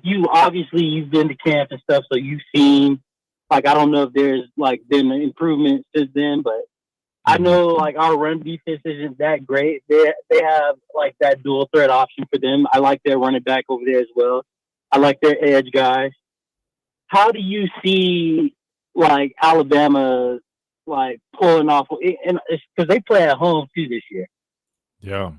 You've been to camp and stuff, so you've seen, like, I don't know if there's like been an improvement since then, but I know like our run defense isn't that great. They have like that dual threat option for them. I like their running back over there as well. I like their edge guys. How do you see like Alabama like pulling off? And it's because they play at home too this year. Yeah.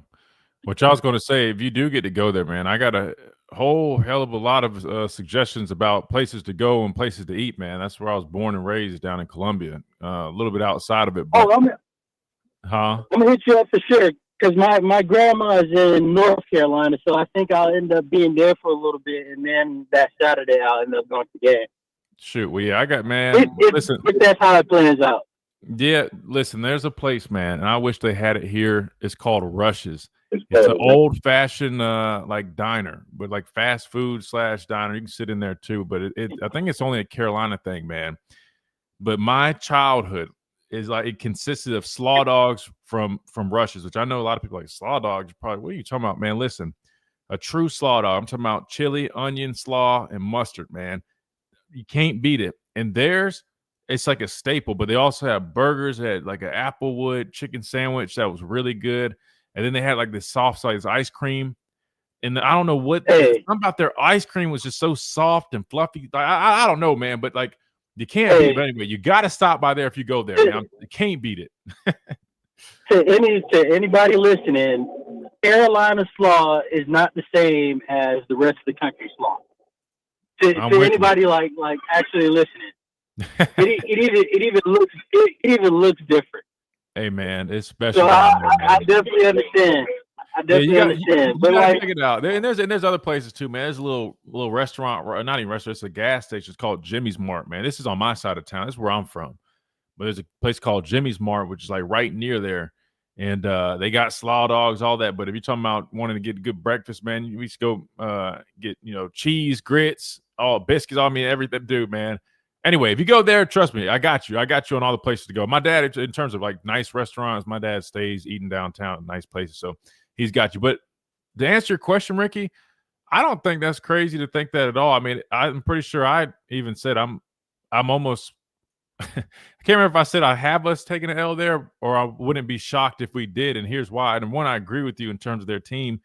Which I was going to say, if you do get to go there, man, I got a whole hell of a lot of suggestions about places to go and places to eat, man. That's where I was born and raised, down in Columbia, a little bit outside of it. But, I'm going to hit you up for sure because my grandma is in North Carolina, so I think I'll end up being there for a little bit, and then that Saturday I'll end up going to the game. Shoot, well, yeah, I got, man, listen. If that's how it plans out. Yeah, listen, there's a place, man, and I wish they had it here. It's called Rush's. It's an old-fashioned like diner, but like fast food / diner. You can sit in there too, but I think it's only a Carolina thing, man. But my childhood is like it consisted of slaw dogs from Rush's, which I know a lot of people like slaw dogs. Probably, what are you talking about, man? Listen, a true slaw dog. I'm talking about chili, onion, slaw, and mustard, man. You can't beat it. And theirs, it's like a staple, but they also have burgers. They had like an Applewood chicken sandwich that was really good. And then they had like this soft size ice cream. And I don't know what something about their ice cream was just so soft and fluffy. I don't know, man, but like you can't beat it. But anyway, you got to stop by there if you go there, man. You can't beat it. To anybody listening, Carolina slaw is not the same as the rest of the country slaw. To anybody like actually listening, it even looks different. Hey man, it's special. So I definitely understand. Understand. But like, check it out. And there's other places too, man. There's a little restaurant, not even restaurant. It's a gas station. It's called Jimmy's Mart, man. This is on my side of town. This is where I'm from. But there's a place called Jimmy's Mart, which is like right near there. And they got slaw dogs, all that. But if you're talking about wanting to get good breakfast, man, you just go get, cheese, grits, all biscuits, everything, dude, man. Anyway, if you go there, trust me, I got you. I got you on all the places to go. My dad, in terms of like nice restaurants, my dad stays eating downtown, nice places. So he's got you. But to answer your question, Ricky, I don't think that's crazy to think that at all. I mean, I'm pretty sure I even said I'm almost I can't remember if I said I have us taking an L there, or I wouldn't be shocked if we did. And here's why. And one, I agree with you in terms of their team.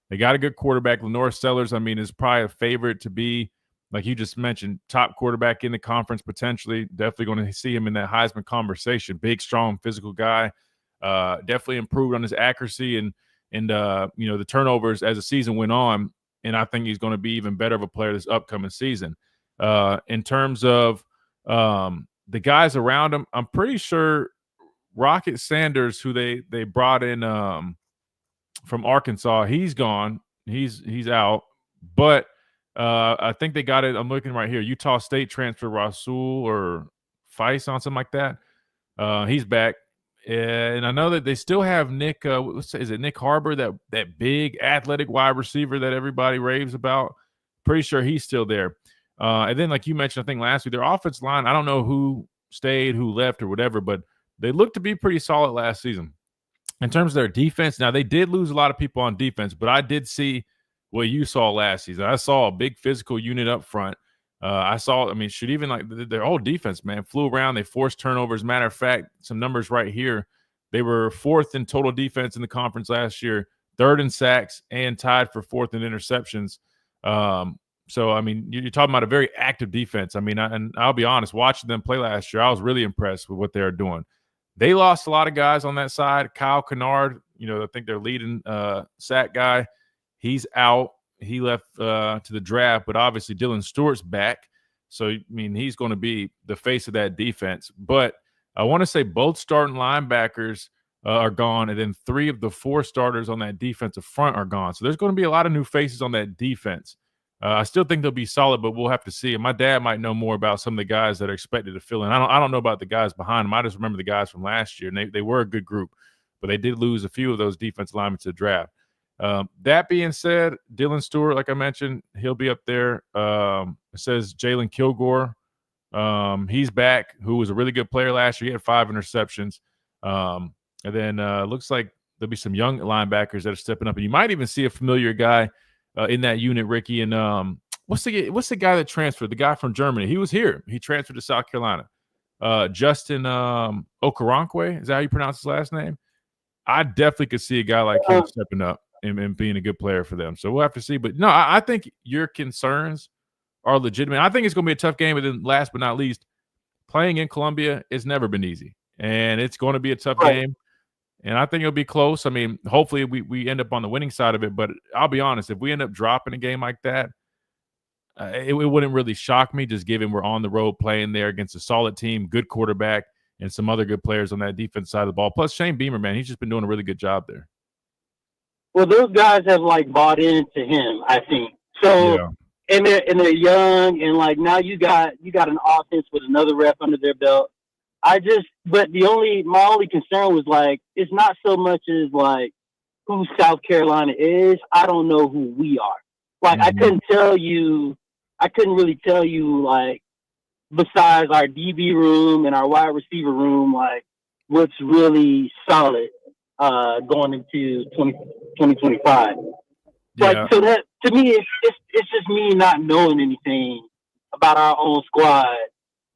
They got a good quarterback. Lenore Sellers, is probably a favorite to be, like you just mentioned, top quarterback in the conference potentially. Definitely going to see him in that Heisman conversation. Big, strong, physical guy. Definitely improved on his accuracy and the turnovers as the season went on. And I think he's going to be even better of a player this upcoming season. In terms of the guys around him, I'm pretty sure Rocket Sanders, who they brought in from Arkansas, he's gone. He's out. But I think they got it. I'm looking right here. Utah State transfer Rasul or Faison, something like that. He's back. And I know that they still have Nick. Is it Nick Harbor, that big athletic wide receiver that everybody raves about? Pretty sure he's still there. And then, like you mentioned, I think last week, their offensive line, I don't know who stayed, who left, or whatever, but they looked to be pretty solid last season. In terms of their defense, now they did lose a lot of people on defense, but I did see what you saw last season. I saw a big physical unit up front. Even like their whole defense, man, flew around. They forced turnovers. Matter of fact, some numbers right here. They were 4th in total defense in the conference last year, 3rd in sacks, and tied for 4th in interceptions. So, you're talking about a very active defense. And I'll be honest, watching them play last year, I was really impressed with what they were doing. They lost a lot of guys on that side. Kyle Kennard, I think their leading sack guy, he's out. He left to the draft, but obviously Dylan Stewart's back. So, he's going to be the face of that defense. But I want to say both starting linebackers are gone, and then 3 of the 4 starters on that defensive front are gone. So there's going to be a lot of new faces on that defense. I still think they'll be solid, but we'll have to see. And my dad might know more about some of the guys that are expected to fill in. I don't know about the guys behind them. I just remember the guys from last year, and they were a good group, but they did lose a few of those defensive linemen to the draft. That being said, Dylan Stewart, like I mentioned, he'll be up there. It says Jalen Kilgore. He's back, who was a really good player last year. He had 5 interceptions. And then looks like there'll be some young linebackers that are stepping up. And you might even see a familiar guy in that unit, Ricky. And what's the guy that transferred? The guy from Germany. He was here. He transferred to South Carolina. Justin Okoronkwe. Is that how you pronounce his last name? I definitely could see a guy like him stepping up and being a good player for them. So we'll have to see. But no, I think your concerns are legitimate. I think it's going to be a tough game. And then last but not least, playing in Columbia has never been easy. And it's going to be a tough game. And I think it'll be close. Hopefully we end up on the winning side of it. But I'll be honest, if we end up dropping a game like that, it wouldn't really shock me, just given we're on the road playing there against a solid team, good quarterback, and some other good players on that defense side of the ball. Plus Shane Beamer, man, he's just been doing a really good job there. Well, those guys have bought into him, I think. So, yeah. and they're young, and now you got an offense with another rep under their belt. But my only concern was it's not so much as who South Carolina is. I don't know who we are. I couldn't really tell you besides our DB room and our wide receiver room, what's really solid going into 2025. Yeah. Like, so that to me, it's just me not knowing anything about our own squad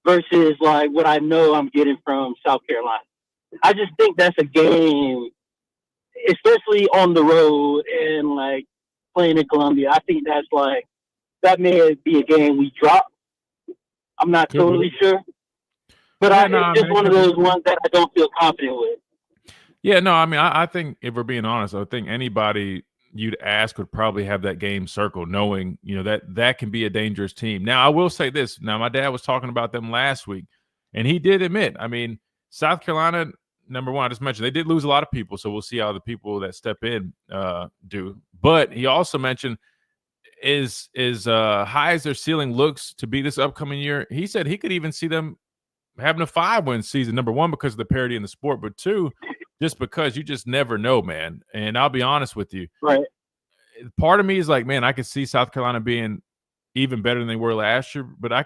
versus like what I know I'm getting from South Carolina. I just think that's a game, especially on the road and like playing in Columbia. I think that's like that may be a game we drop. I'm not totally sure, but it's just one of those ones that I don't feel confident with. Yeah, no, I mean, I think if we're being honest, I think anybody you'd ask would probably have that game circled, knowing, you know, that can be a dangerous team. Now, I will say this. Now, my dad was talking about them last week, and he did admit, I mean, South Carolina, number one, I just mentioned, they did lose a lot of people, so we'll see how the people that step in do. But he also mentioned is high as their ceiling looks to be this upcoming year, he said he could even see them having a 5-win season, number one, because of the parity in the sport, but two, just because you just never know, man. And I'll be honest with you. Right. Part of me is like, man, I could see South Carolina being even better than they were last year. But I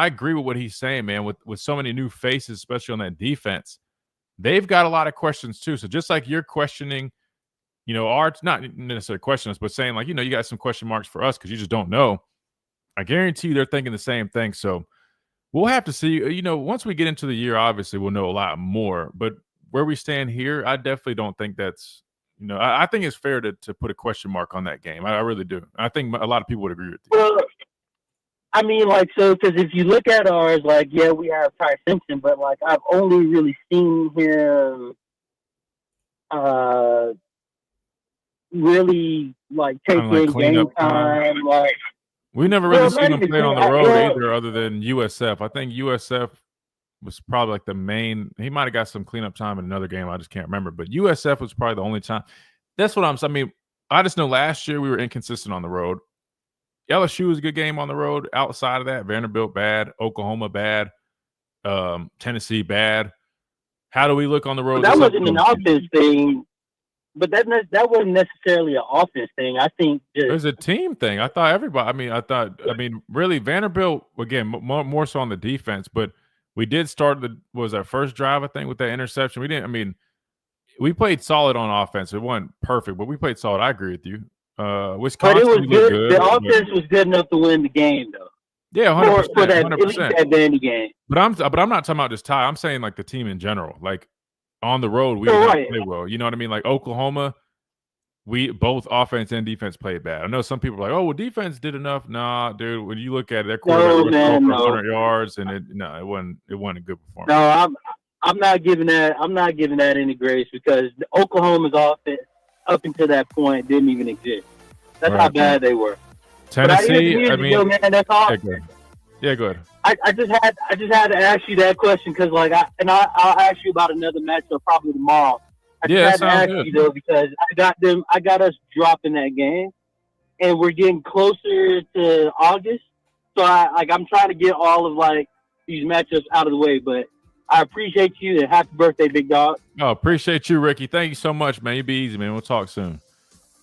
agree with what he's saying, man, with so many new faces, especially on that defense. They've got a lot of questions too. So just like you're questioning, you know, not necessarily questioning us, but saying like, you know, you got some question marks for us because you just don't know. I guarantee you they're thinking the same thing. So we'll have to see. You know, once we get into the year, obviously we'll know a lot more. But where we stand here, I definitely don't think that's, you know, I think it's fair to put a question mark on that game. I really do. I think a lot of people would agree with you. Well, I mean, like, so, because if you look at ours, like, yeah, we have Ty Simpson, but, like, I've only really seen him really, like, take in game time. Like, we never really seen him play on the road either, other than USF. I think USF was probably like the main. He might have got some cleanup time in another game. I just can't remember. But USF was probably the only time. That's what I'm saying. I mean, I just know last year we were inconsistent on the road. LSU was a good game on the road. Outside of that, Vanderbilt bad, Oklahoma bad, Tennessee bad. How do we look on the road? But that wasn't an offense thing. But that wasn't necessarily an offense thing. I think it was a team thing. I thought everybody. I mean, really, Vanderbilt again more so on the defense. But we did start our first drive, I think, with that interception. We didn't. I mean, we played solid on offense. It wasn't perfect, but we played solid. I agree with you. Wisconsin, but it was good. The offense was good enough to win the game, though. Yeah, 100%. For that, 100%. At least that Vandy game. But I'm not talking about just Ty. I'm saying like the team in general. Like on the road, we didn't play well. You know what I mean? Like Oklahoma, we both offense and defense played bad. I know some people are like, "Oh, well, defense did enough." Nah, dude. When you look at it, their quarterback was over 100 yards, and it wasn't a good performance. No, I'm not giving that. I'm not giving that any grace because Oklahoma's offense up until that point didn't even exist. That's how bad they were. Tennessee, I mean, man, that's all. Yeah, go ahead. I just had to ask you that question because I'll ask you about another matchup probably tomorrow. I just had to ask you though because I got us dropping that game, and we're getting closer to August. So I'm trying to get all of like these matchups out of the way, but I appreciate you and happy birthday, big dog. Oh, appreciate you, Ricky. Thank you so much, man. You be easy, man. We'll talk soon.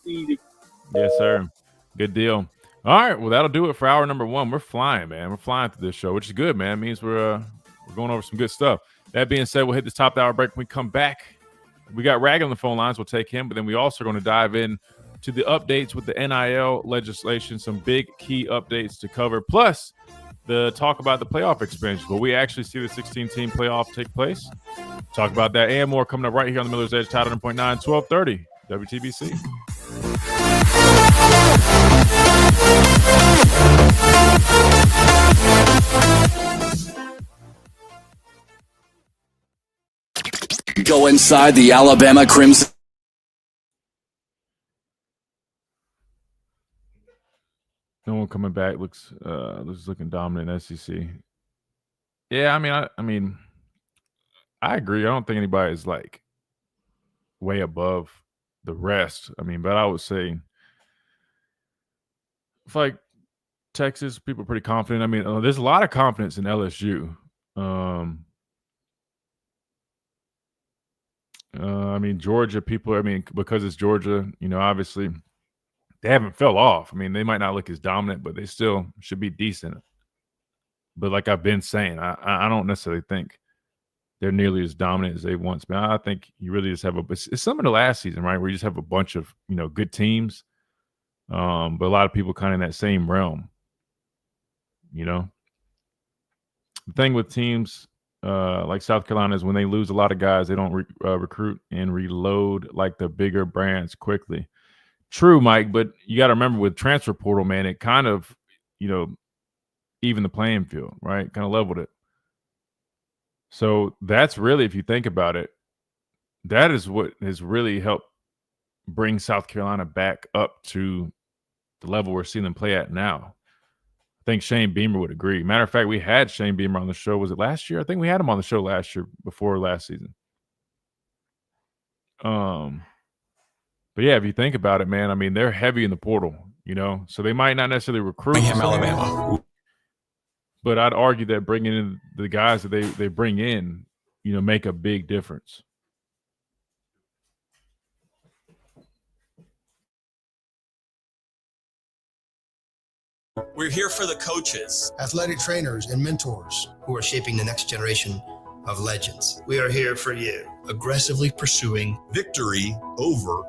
Easy. Yes, sir. Good deal. All right, well, that'll do it for hour number one. We're flying, man. We're flying through this show, which is good, man. It means we're going over some good stuff. That being said, we'll hit this top of the hour break. When we come back, we got Rag on the phone lines. We'll take him, but then we also are going to dive in to the updates with the NIL legislation, some big key updates to cover, plus the talk about the playoff expansion. Will we actually see the 16-team playoff take place? Talk about that and more coming up right here on the Miller's Edge, Title 9.9, 1230, WTBC. Go inside the Alabama Crimson. No one coming back. Looks looking dominant in SEC. Yeah, I mean, I agree. I don't think anybody is like way above the rest. I mean, but I would say if like Texas, people are pretty confident. I mean, there's a lot of confidence in LSU. I mean, Georgia, because it's Georgia, you know, obviously they haven't fell off. I mean, they might not look as dominant, but they still should be decent. But like I've been saying, I don't necessarily think they're nearly as dominant as they once been. I think you really just have it's similar to last season, right? Where you just have a bunch of, you know, good teams. But a lot of people kind of in that same realm, you know. The thing with teams like South Carolina is when they lose a lot of guys, they don't recruit and reload like the bigger brands quickly. True, Mike, but you got to remember with transfer portal, man, it kind of, even the playing field, right? Kind of leveled it. So that's really, if you think about it, that is what has really helped bring South Carolina back up to the level we're seeing them play at now. I think Shane Beamer would agree. Matter of fact, we had Shane Beamer on the show. Was it last year? I think we had him on the show last year before last season. But yeah, if you think about it, man, I mean, they're heavy in the portal, so they might not necessarily recruit Birmingham, Alabama. But I'd argue that bringing in the guys that they bring in, make a big difference. We're here for the coaches, athletic trainers, and mentors who are shaping the next generation of legends. We are here for you, aggressively pursuing victory over.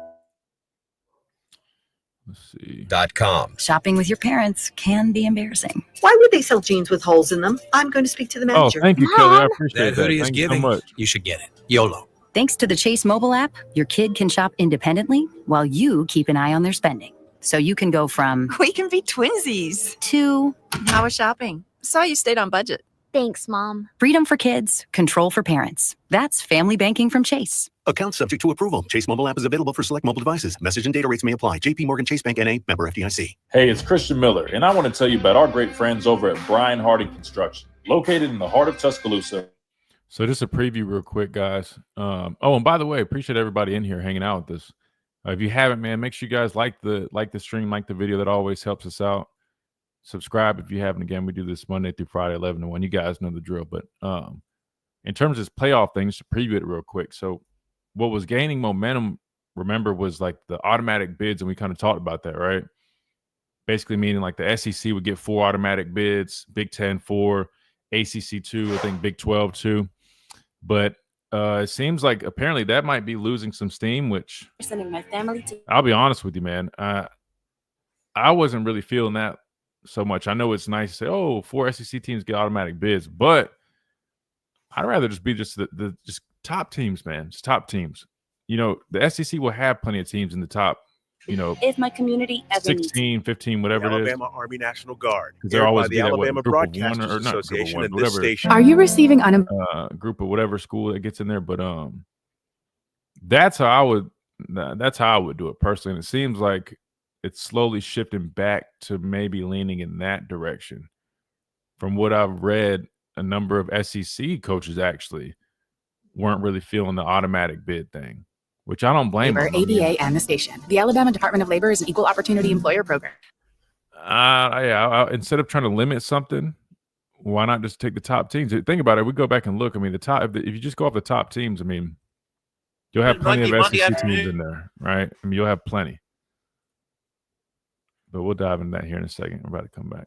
Let's see. .com. Shopping with your parents can be embarrassing. Why would they sell jeans with holes in them? I'm going to speak to the manager. Oh, thank you, Kelly. I appreciate that. Hoodie is Thank you so giving. much. You should get it. YOLO. Thanks to the Chase mobile app, your kid can shop independently while you keep an eye on their spending. So you can go from We can be twinsies. to How was shopping? Saw you stayed on budget. Thanks, Mom. freedom for kids, control for parents. That's family banking from Chase. Account subject to approval. Chase mobile app is available for select mobile devices. Message and data rates may apply. JP Morgan Chase Bank N.A. member FDIC. Hey, it's Christian Miller, and I want to tell you about our great friends over at Brian Harding Construction, located in the heart of Tuscaloosa. So just a preview real quick, guys. And by the way, appreciate everybody in here hanging out with us. If you haven't, man, make sure you guys like the stream, like the video. That always helps us out. Subscribe if you haven't. Again, we do this Monday through Friday, 11 to 1. You guys know the drill. But in terms of this playoff thing, just to preview it real quick. So what was gaining momentum, remember, was like the automatic bids, and we kind of talked about that, right? Basically meaning like the SEC would get 4 automatic bids, Big 10 4, ACC 2, I think Big 12 2. But it seems like apparently that might be losing some steam, which Sending my family to I'll be honest with you, man. I wasn't really feeling that so much. I know it's nice to say, oh, 4 SEC teams get automatic bids, but I'd rather just be just the just top teams, man. Just top teams. The SEC will have plenty of teams in the top, if my community ever needs 16, 15, whatever it is. Alabama Army National Guard. Because they're always by the Alabama Broadcasters or not Association one, and this whatever. station. Are you receiving Group of whatever school that gets in there? But that's how I would do it personally. And it seems like it's slowly shifting back to maybe leaning in that direction. From what I've read, a number of SEC coaches actually weren't really feeling the automatic bid thing, which I don't blame them. ABA and the station. The Alabama Department of Labor is an equal opportunity employer program. Instead of trying to limit something, why not just take the top teams? Think about it. We go back and look. I mean, the top. If you just go off the top teams, I mean, you'll have plenty of SEC teams in there, right? I mean, you'll have plenty. But we'll dive into that here in a second. We're about to come back.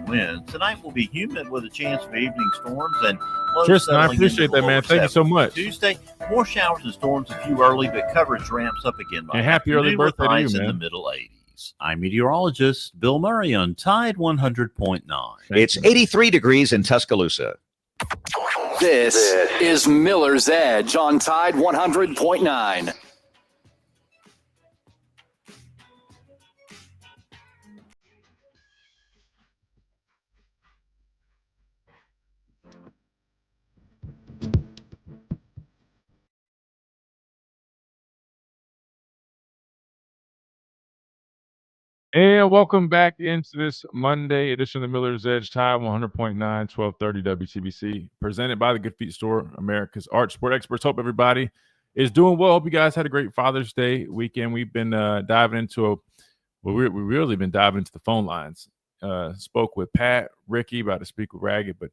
Win. Tonight will be humid with a chance of evening storms and lows Tristan, I settling appreciate into the that, man. lower Thank you so 70s. much. Tuesday, more showers and storms a few early, but coverage ramps up again by And happy early afternoon with birthday to you, highs in man. the middle 80s. I'm meteorologist Bill Murray on Tide 100.9. It's 83 degrees in Tuscaloosa. This is Miller's Edge on Tide 100.9. And welcome back into this Monday edition of the Miller's Edge, Tide 100.9, 1230 WTBC, presented by the Good Feet Store, America's Arch Sport Experts. Hope everybody is doing well. Hope you guys had a great Father's Day weekend. We've been diving into we really been diving into the phone lines. Spoke with Pat, Ricky, about to speak with Ragged, but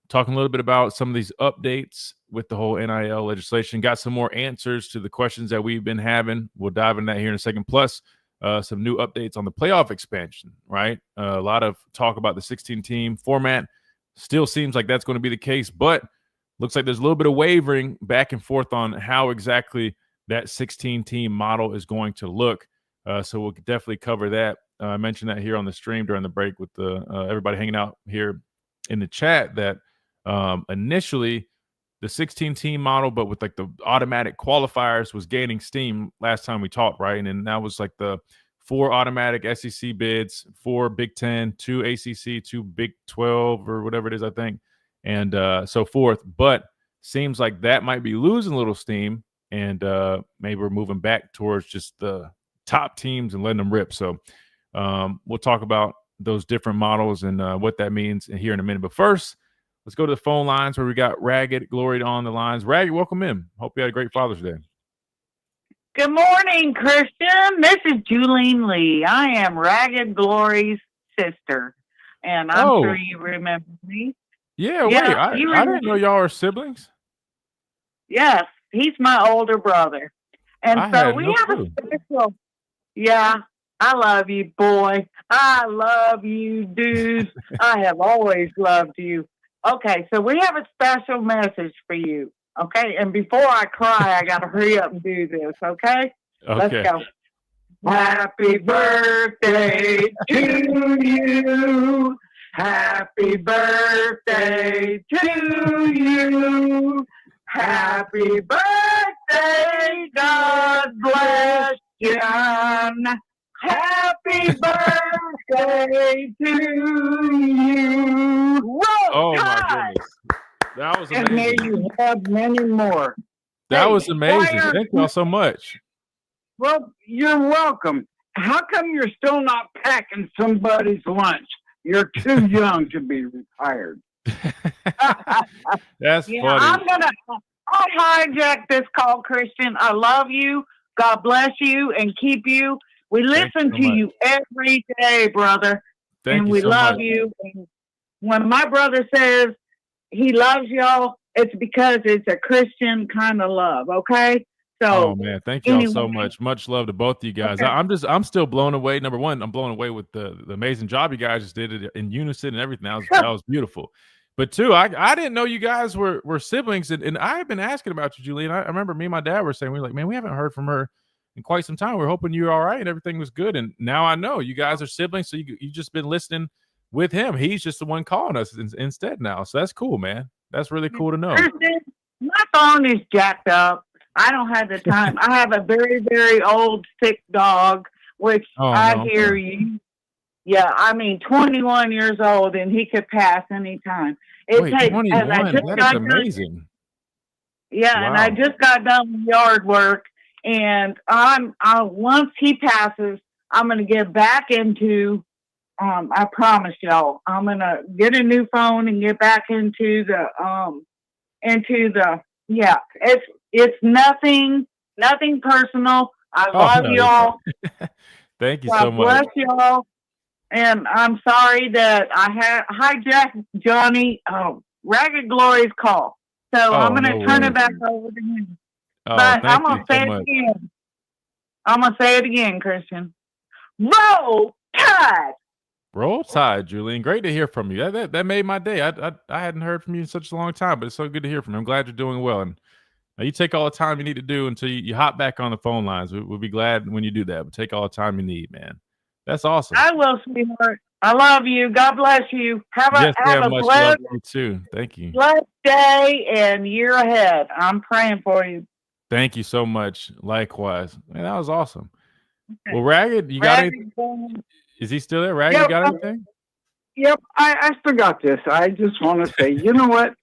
talking a little bit about some of these updates with the whole NIL legislation. Got some more answers to the questions that we've been having. We'll dive into that here in a second. Plus, some new updates on the playoff expansion, right? A lot of talk about the 16-team format. Still seems like that's going to be the case, but looks like there's a little bit of wavering back and forth on how exactly that 16-team model is going to look. So we'll definitely cover that. I mentioned that here on the stream during the break with the everybody hanging out here in the chat that initially the 16-team model, but with like the automatic qualifiers, was gaining steam last time we talked, right? And then that was like the 4 automatic SEC bids, 4 Big 10, 2 ACC, 2 Big 12, or whatever it is, I think, and so forth. But seems like that might be losing a little steam, and maybe we're moving back towards just the top teams and letting them rip. So we'll talk about those different models and what that means here in a minute. But first, let's go to the phone lines where we got Ragged Glory on the lines. Ragged, welcome in. Hope you had a great Father's Day. Good morning, Christian. This is Julene Lee. I am Ragged Glory's sister, and I'm sure you remember me. Yeah, wait, I didn't know y'all are siblings. Yes, he's my older brother. And so we have a special, I love you, boy. I love you, dude. I have always loved you. Okay, so we have a special message for you. Okay, and before I cry, I got to hurry up and do this, okay? Let's go. Happy birthday to you. Happy birthday to you. Happy birthday, God bless John. Happy birthday to you. Whoa, my goodness. That was amazing. And may you have many more. That was amazing. Thank y'all so much. Well, you're welcome. How come you're still not packing somebody's lunch? You're too young to be retired. That's funny. I'll hijack this call, Christian. I love you. God bless you and keep you. We listen to you every day, brother. And we love you. And when my brother says he loves y'all, it's because it's a Christian kind of love, okay? So, oh man, thank y'all so much. Much love to both of you guys. Okay. I'm still blown away. Number one, I'm blown away with the amazing job you guys just did it in unison and everything. That was beautiful. But two, I didn't know you guys were siblings, and I've been asking about you, Julian. I remember me and my dad were saying, we were like, man, we haven't heard from her in quite some time. We're hoping you're all right and everything was good. And now I know you guys are siblings, so you just been listening with him. He's just the one calling us instead now. So that's cool, man. That's really cool to know. My phone is jacked up. I don't have the time. I have a very, very old, sick dog, which hear you. Yeah, I mean, 21 years old, and he could pass anytime. Wait, 21? That is amazing. Yeah, wow. And I just got done with yard work, and once he passes, I'm going to get back into, I promise y'all, I'm going to get a new phone and get back into the it's nothing personal. I love y'all. Thank you so much. God bless y'all. And I'm sorry that I hijacked Johnny Ragged Glory's call. So I'm going to turn it back over to him. But I'm going to say it again. I'm going to say it again, Christian. Roll Tide. Roll Tide, Julian. Great to hear from you. That made my day. I hadn't heard from you in such a long time, but it's so good to hear from you. I'm glad you're doing well. And you take all the time you need to do until you hop back on the phone lines. We'll be glad when you do that. But take all the time you need, man. That's awesome. I will, sweetheart. I love you. God bless you. Have a blessed you too. Thank you. Blessed day and year ahead. I'm praying for you. Thank you so much. Likewise. Man, that was awesome. Okay. Well, Ragged, you got anything? Is he still there? Ragged, you got anything? Yep, I forgot this. I just want to say, you know what?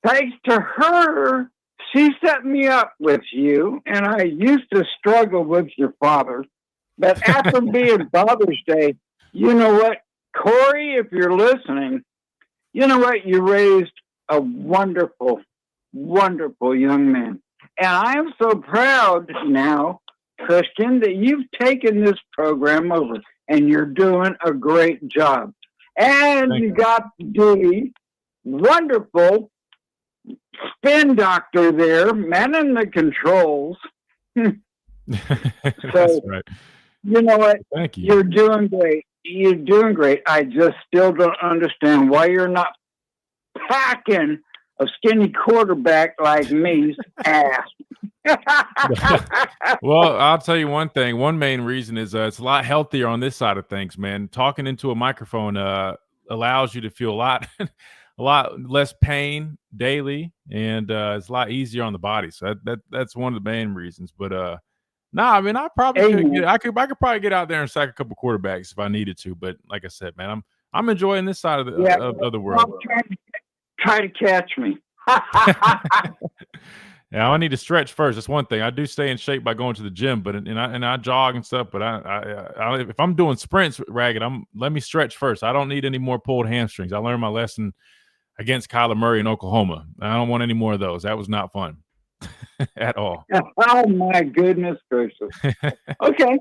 Thanks to her, she set me up with you, and I used to struggle with your father. But after being Father's Day, you know what, Corey, if you're listening, you know what? You raised a wonderful, wonderful young man. And I am so proud now, Christian, that you've taken this program over and you're doing a great job. And you got the wonderful spin doctor there, manning the controls. That's right. You know what? Thank you. You're doing great. You're doing great. I just still don't understand why you're not packing a skinny quarterback like me's ass. Well, I'll tell you one thing. One main reason is it's a lot healthier on this side of things, man. Talking into a microphone allows you to feel a lot less pain daily, and it's a lot easier on the body. So that's one of the main reasons. But I mean, I could probably get out there and sack a couple quarterbacks if I needed to. But like I said, man, I'm enjoying this side of the world. Try to catch me. Yeah, I need to stretch first. That's one thing. I do stay in shape by going to the gym, but I jog and stuff. But I if I'm doing sprints, Ragged, let me stretch first. I don't need any more pulled hamstrings. I learned my lesson against Kyler Murray in Oklahoma. I don't want any more of those. That was not fun at all. Oh my goodness gracious. Okay,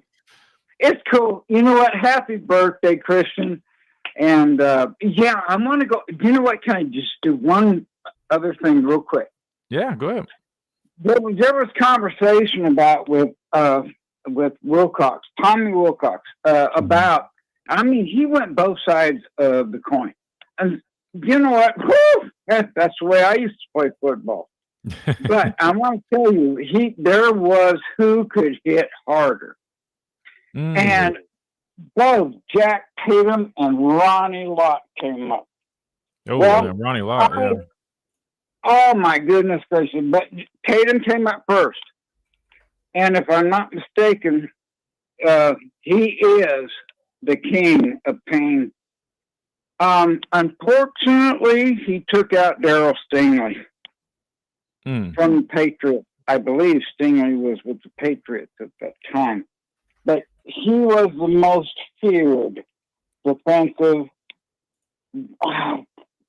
it's cool. You know what? Happy birthday, Christian. And I want to go. You know what? Can I just do one other thing real quick? Yeah, go ahead. There was conversation about with Wilcox, Tommy Wilcox, about. I mean, he went both sides of the coin, and you know what? Woo! That's the way I used to play football. But I want to tell you, there was who could hit harder, and both Jack Tatum and Ronnie Lott came up. Oh, well, Ronnie Lott, yeah. Oh, my goodness gracious. But Tatum came up first. And if I'm not mistaken, he is the king of pain. Unfortunately, he took out Darryl Stingley from the Patriots. I believe Stingley was with the Patriots at that time. But he was the most feared defensive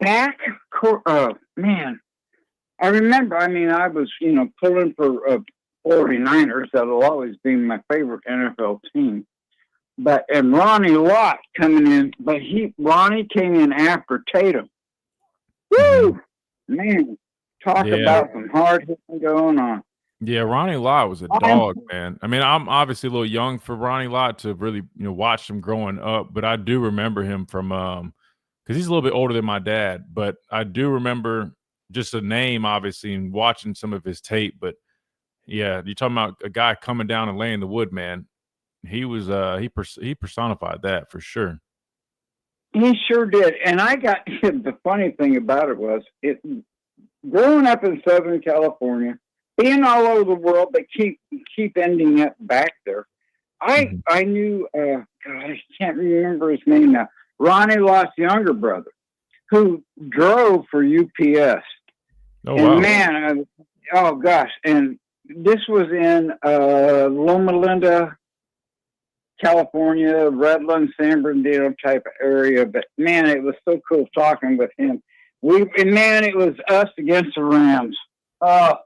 back. Man, I remember, I was, pulling for 49ers. That'll always be my favorite NFL team. And Ronnie Lott coming in, but Ronnie came in after Tatum. Woo! Man, talk about some hard hitting going on. Yeah, Ronnie Lott was a dog, man. I mean, I'm obviously a little young for Ronnie Lott to really, watch him growing up, but I do remember him from because he's a little bit older than my dad, but I do remember just a name, obviously, and watching some of his tape. But yeah, you're talking about a guy coming down and laying the wood, man. He was he personified that for sure. He sure did. And I got the funny thing about it was growing up in Southern California, being all over the world, but keep ending up back there. I knew God, I can't remember his name now. Ronnie Lott's younger brother, who drove for UPS. Oh, and wow. Man, oh gosh, and this was in Loma Linda, California, Redlands, San Bernardino type of area. But man, it was so cool talking with him. It was us against the Rams. Oh.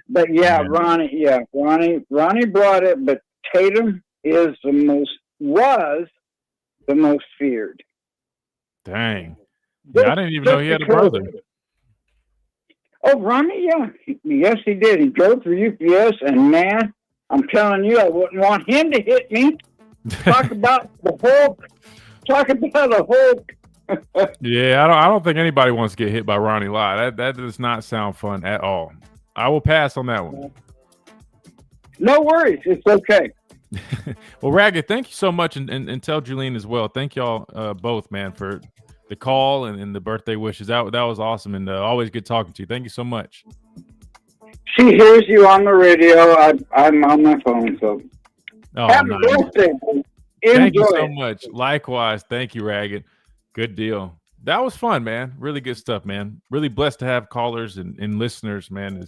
But yeah, Ronnie brought it, but Tatum was the most feared. Dang. Yeah, I didn't even know he had a brother. Oh, Ronnie, yeah. Yes, he did. He drove for UPS, and man, I'm telling you, I wouldn't want him to hit me. Talk about the Hulk. Yeah, I don't think anybody wants to get hit by Ronnie Lott. That does not sound fun at all. I will pass on that one. No worries. It's okay. Well, Ragged, thank you so much, and tell Julene as well. Thank y'all both, man, for the call and the birthday wishes. That was awesome, and always good talking to you. Thank you so much. She hears you on the radio. I'm on my phone, so happy birthday. Thank you so much. Likewise. Thank you, Ragged. Good deal. That was fun, man. Really good stuff, man. Really blessed to have callers and listeners, man.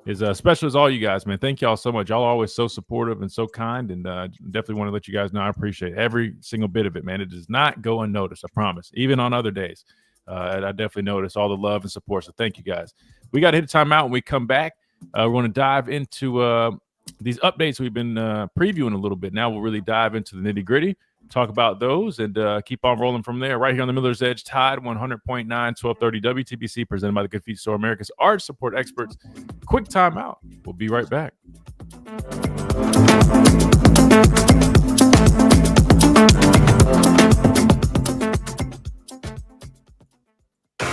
Is special as all you guys, man. Thank y'all so much. Y'all are always so supportive and so kind, and definitely want to let you guys know I appreciate every single bit of it, man. It does not go unnoticed, I promise. Even on other days, I definitely notice all the love and support, so thank you guys. We got to hit a timeout. When we come back, we're going to dive into these updates we've been previewing a little bit. Now we'll really dive into the nitty-gritty, talk about those, and keep on rolling from there. Right here on the Miller's Edge, Tide 100.9, 1230 WTBC, presented by the Good Feet Store, America's Arch Support Experts. Quick timeout. We'll be right back.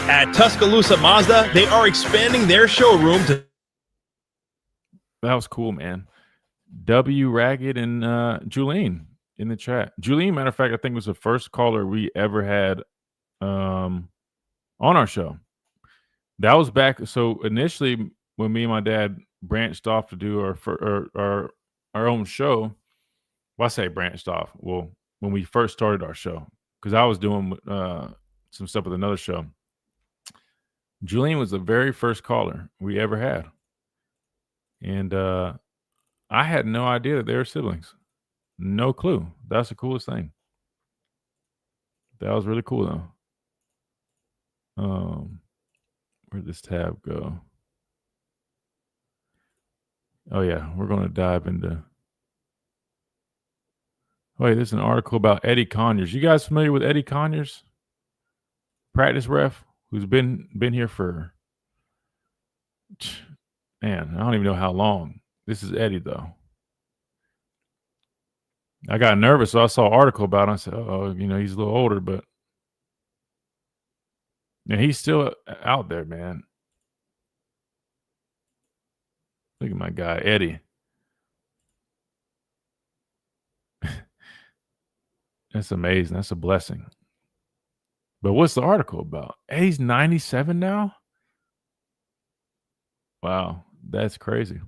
At Tuscaloosa Mazda, they are expanding their showroom to. That was cool, man. W. Ragged and Julene in the chat. Julene, matter of fact, I think was the first caller we ever had on our show. That was back. So initially, when me and my dad branched off to do our own show, well, I say branched off. Well, when we first started our show, because I was doing some stuff with another show. Julene was the very first caller we ever had. And I had no idea that they were siblings. No clue. That's the coolest thing. That was really cool, though. Where'd this tab go? Oh, yeah. We're going to dive into... Wait, there's an article about Eddie Conyers. You guys familiar with Eddie Conyers? Practice ref, who's been here for... Man, I don't even know how long. This is Eddie, though. I got nervous, so I saw an article about him. I said, oh, he's a little older, but yeah, he's still out there, man. Look at my guy, Eddie. That's amazing. That's a blessing. But what's the article about? He's 97 now? Wow, that's crazy.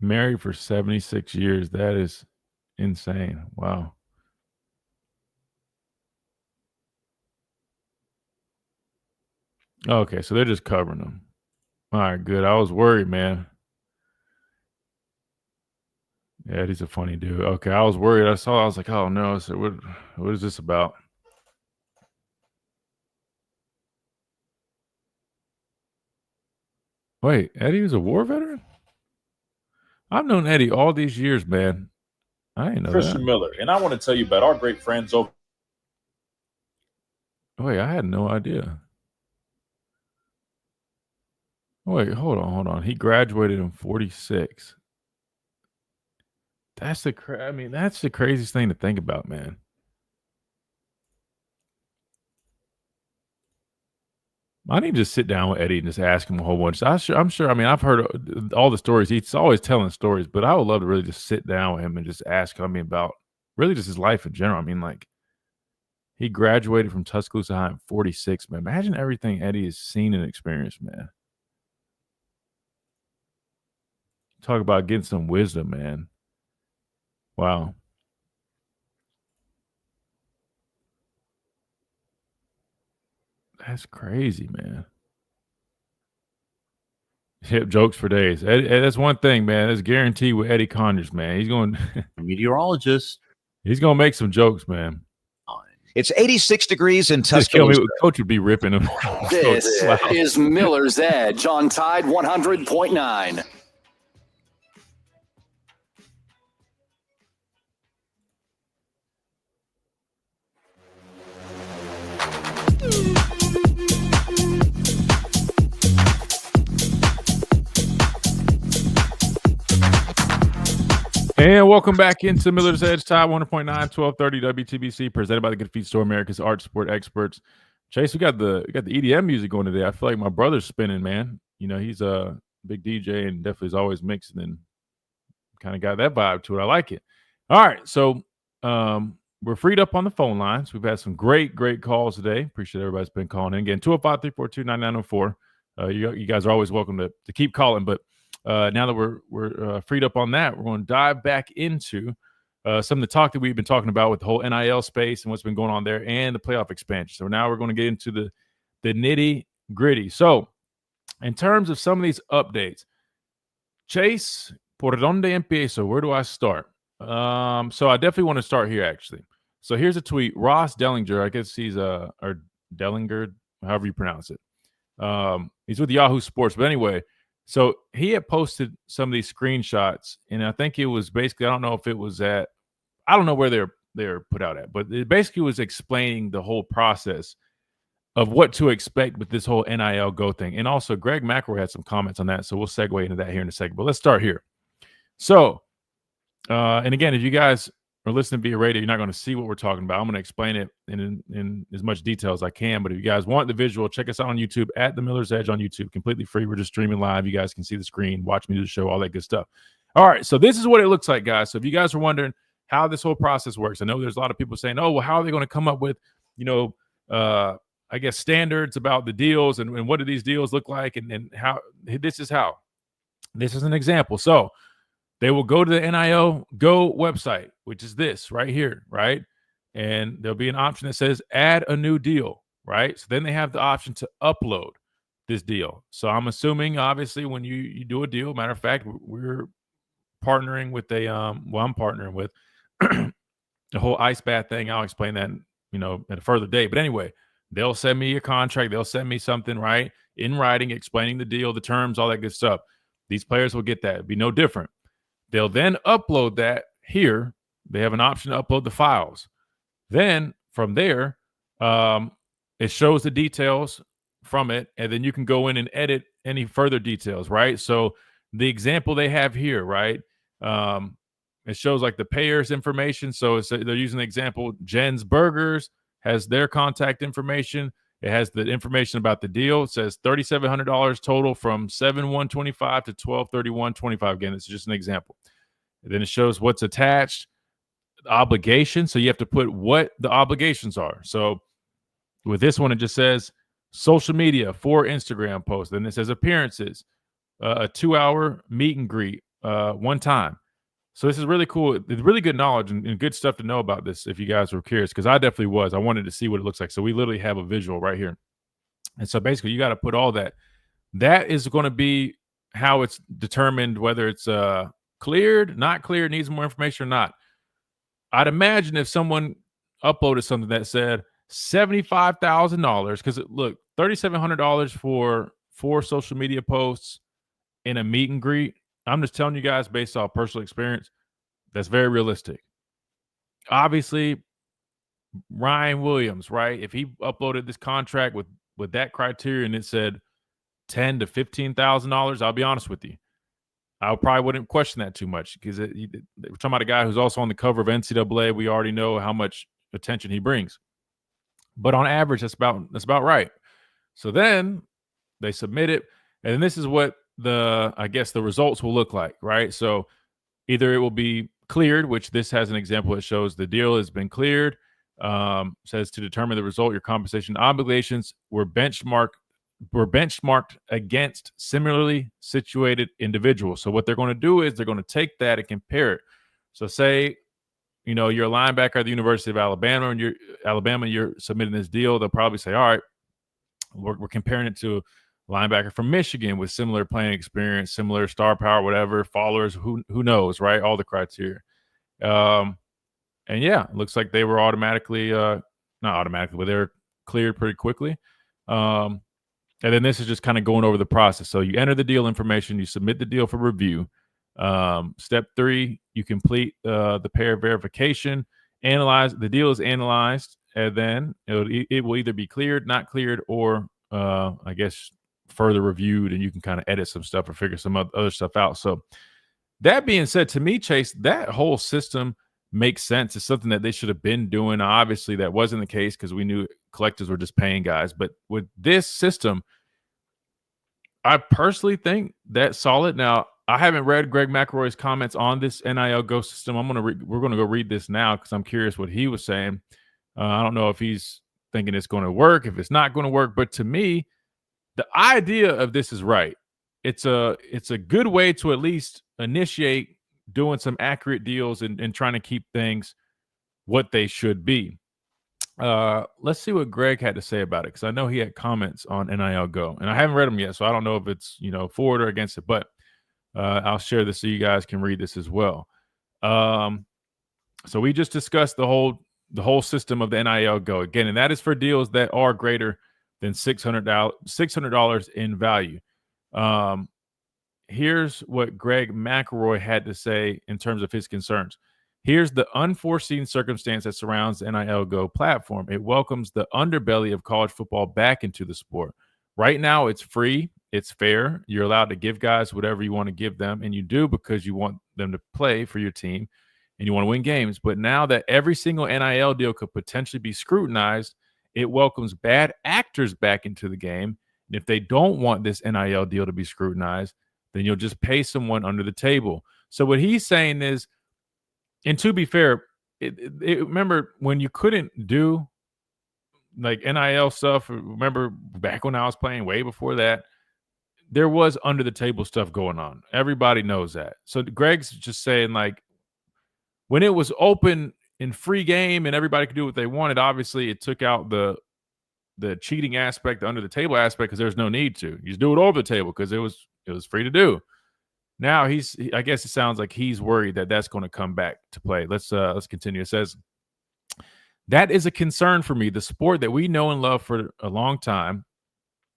Married for 76 years. That is insane. Wow. Okay, so they're just covering them. All right, good. I was worried, man. Yeah, he's a funny dude. Okay, I was worried. I was like, oh no. So what is this about? Wait, Eddie was a war veteran? I've known Eddie all these years, man. I didn't know Christian that. Miller, and I want to tell you about our great friends over. Wait, I had no idea. Wait, hold on. He graduated in 46. That's the craziest thing to think about, man. I need to just sit down with Eddie and just ask him a whole bunch. I'm sure. I mean, I've heard all the stories. He's always telling stories, but I would love to really just sit down with him and just ask him about really just his life in general. I mean, like, he graduated from Tuscaloosa High in 46, man. Imagine everything Eddie has seen and experienced, man. Talk about getting some wisdom, man. Wow. That's crazy, man. Hip jokes for days. Eddie, that's one thing, man. That's guaranteed with Eddie Conyers, man. He's going meteorologist. He's going to make some jokes, man. It's 86 degrees in Tuscaloosa. Coach would be ripping him. This is Miller's Edge on Tide 100.9. And welcome back into Miller's Edge, Tide 100.9, 1230 WTBC, presented by the Good Feet Store, America's art sport experts. Chase, we got the EDM music going today. I feel like my brother's spinning, man. He's a big DJ and definitely is always mixing and kind of got that vibe to it. I like it. All right, so we're freed up on the phone lines. We've had some great calls today. Appreciate everybody's been calling in. Again, 205-342-9904. You guys are always welcome to keep calling, but now that we're freed up on that, we're going to dive back into some of the talk that we've been talking about with the whole NIL space and what's been going on there and the playoff expansion. So now we're going to get into the nitty gritty. So in terms of some of these updates, Chase, por donde empiezo? Where do I start? So I definitely want to start here, actually. So here's a tweet. Ross Dellinger, I guess he's or Dellinger, however you pronounce it. He's with Yahoo Sports. But anyway, so he had posted some of these screenshots, and I think it was basically, I don't know where they're put out at, but it basically was explaining the whole process of what to expect with this whole NIL Go thing. And also Greg McElroy had some comments on that, so we'll segue into that here in a second. But let's start here. So And again, if you guys are listening via radio, you're not going to see what we're talking about. I'm going to explain it in as much detail as I can. But if you guys want the visual, check us out on YouTube at The Miller's Edge on YouTube. Completely free. We're just streaming live. You guys can see the screen, watch me do the show, all that good stuff. All right. So this is what it looks like, guys. So if you guys are wondering how this whole process works, I know there's a lot of people saying, oh, well, how are they going to come up with, I guess, standards about the deals and what do these deals look like? And how this is how. This is an example. So they will go to the NIL Go website, which is this right here, right? And there'll be an option that says add a new deal, right? So then they have the option to upload this deal. So I'm assuming, obviously, when you do a deal, matter of fact, we're partnering with I'm partnering with the whole ice bath thing. I'll explain that, at a further date. But anyway, they'll send me a contract. They'll send me something, right, in writing, explaining the deal, the terms, all that good stuff. These players will get that. It'll be no different. They'll then upload that here. They have an option to upload the files. Then from there, it shows the details from it, and then you can go in and edit any further details, right? So the example they have here, right, it shows like the payers information. So they're using the example, Jen's Burgers has their contact information. It has the information about the deal. It says $3,700 total from 7/1/25 to 12/31/25. Again, it's just an example. And then it shows what's attached, the obligation. So you have to put what the obligations are. So with this one, it just says social media, 4 Instagram posts. Then it says appearances, a 2-hour meet and greet, one time. So this is really cool. It's really good knowledge and good stuff to know about this if you guys were curious, because I definitely was. I wanted to see what it looks like. So we literally have a visual right here. And so basically you got to put all that. That is going to be how it's determined whether it's cleared, not cleared, needs more information or not. I'd imagine if someone uploaded something that said $75,000, because look, $3,700 for 4 social media posts in a meet and greet. I'm just telling you guys based off personal experience, that's very realistic. Obviously, Ryan Williams, right? If he uploaded this contract with that criteria and it said $10,000 to $15,000, I'll be honest with you, I probably wouldn't question that too much, because we're talking about a guy who's also on the cover of NCAA. We already know how much attention he brings, but on average, that's about right. So then they submit it, and this is what the results will look like, right? So either it will be cleared, which this has an example that shows the deal has been cleared. Says to determine the result, your compensation obligations were benchmarked against similarly situated individuals. So what they're going to do is they're going to take that and compare it. So say, you're a linebacker at the University of Alabama, and you're submitting this deal. They'll probably say, all right, we're comparing it to linebacker from Michigan with similar playing experience, similar star power, whatever, followers, who knows, right? All the criteria. And yeah, it looks like they were automatically, not automatically, but they're cleared pretty quickly. And then this is just kind of going over the process. So you enter the deal information, you submit the deal for review. Step 3, you complete the payer verification, analyze, the deal is analyzed, and then it will either be cleared, not cleared, or I guess further reviewed, and you can kind of edit some stuff or figure some other stuff out. So that being said, to me, Chase, that whole system makes sense. It's something that they should have been doing. Obviously, that wasn't the case because we knew collectors were just paying guys. But with this system, I personally think that's solid. Now, I haven't read Greg McElroy's comments on this NIL Go system. We're going to go read this now because I'm curious what he was saying. I don't know if he's thinking it's going to work, if it's not going to work. But to me, the idea of this is right. It's a good way to at least initiate doing some accurate deals and trying to keep things what they should be. Let's see what Greg had to say about it, because I know he had comments on NIL Go, and I haven't read them yet, so I don't know if it's for it or against it. But I'll share this so you guys can read this as well. So we just discussed the whole system of the NIL Go again, and that is for deals that are greater than $600 in value. Here's what Greg McElroy had to say in terms of his concerns. Here's the unforeseen circumstance that surrounds the NIL Go platform. It welcomes the underbelly of college football back into the sport. Right now, it's free It's fair. You're allowed to give guys whatever you want to give them, and you do because you want them to play for your team and you want to win games. But now that every single NIL deal could potentially be scrutinized, it welcomes bad actors back into the game. And if they don't want this NIL deal to be scrutinized, then you'll just pay someone under the table. So what he's saying is, and to be fair, remember when you couldn't do like NIL stuff, remember back when I was playing way before that, there was under the table stuff going on. Everybody knows that. So Greg's just saying, like, when it was open and free game and everybody could do what they wanted, obviously it took out the cheating aspect, the under the table aspect, because there's no need to. You just do it over the table because it was free to do. Now I guess it sounds like he's worried that that's going to come back to play. Let's continue. It says, that is a concern for me. The sport that we know and love for a long time,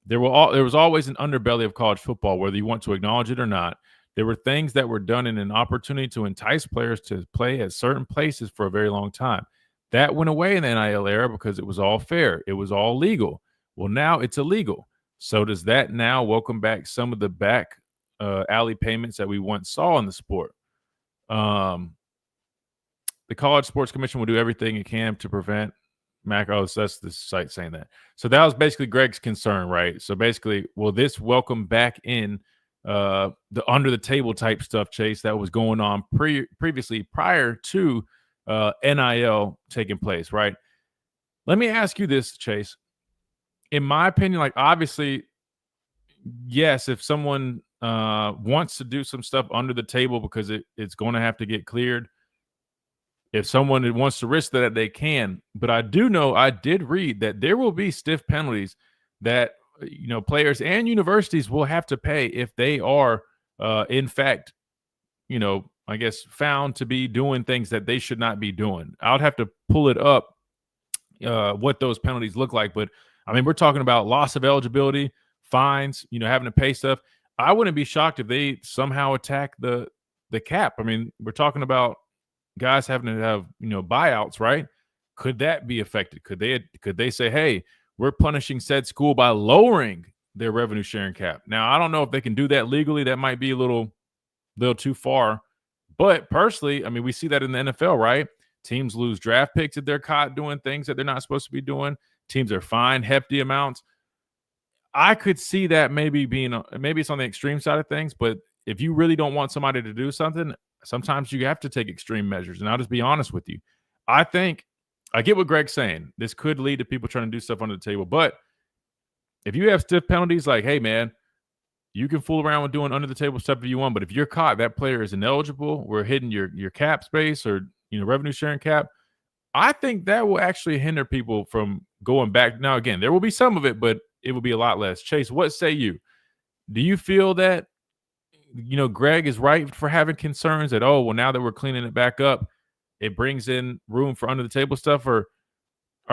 there was always an underbelly of college football, whether you want to acknowledge it or not. There were things that were done in an opportunity to entice players to play at certain places for a very long time. That went away in the NIL era because it was all fair. It was all legal. Well, now it's illegal. So does that now welcome back some of the back alley payments that we once saw in the sport? The College Sports Commission will do everything it can to prevent so that's the site saying that. So that was basically Greg's concern, right? So basically, will this welcome back in the under the table type stuff, Chase, that was going on previously prior to NIL taking place, right? Let me ask you this, Chase. In my opinion, like, obviously, yes, if someone wants to do some stuff under the table because it's going to have to get cleared, if someone wants to risk that, they can. But I do know, I did read that there will be stiff penalties that, players and universities will have to pay if they are, in fact, I guess, found to be doing things that they should not be doing. I would have to pull it up, what those penalties look like. But, I mean, we're talking about loss of eligibility, fines, having to pay stuff. I wouldn't be shocked if they somehow attack the cap. I mean, we're talking about guys having to have, buyouts, right? Could that be affected? Could they say, hey, we're punishing said school by lowering their revenue sharing cap? Now, I don't know if they can do that legally. That might be a little too far. But personally, I mean, we see that in the NFL, right? Teams lose draft picks if they're caught doing things that they're not supposed to be doing. Teams are fined hefty amounts. I could see that maybe it's on the extreme side of things, but if you really don't want somebody to do something, sometimes you have to take extreme measures. And I'll just be honest with you. I think I get what Greg's saying. This could lead to people trying to do stuff under the table. But if you have stiff penalties, like, hey, man, you can fool around with doing under the table stuff if you want. But if you're caught, that player is ineligible, we're hitting your cap space or, revenue sharing cap, I think that will actually hinder people from going back. Now, again, there will be some of it, but it will be a lot less. Chase, what say you? Do you feel that, Greg is right for having concerns that, oh, well, now that we're cleaning it back up, it brings in room for under the table stuff? Or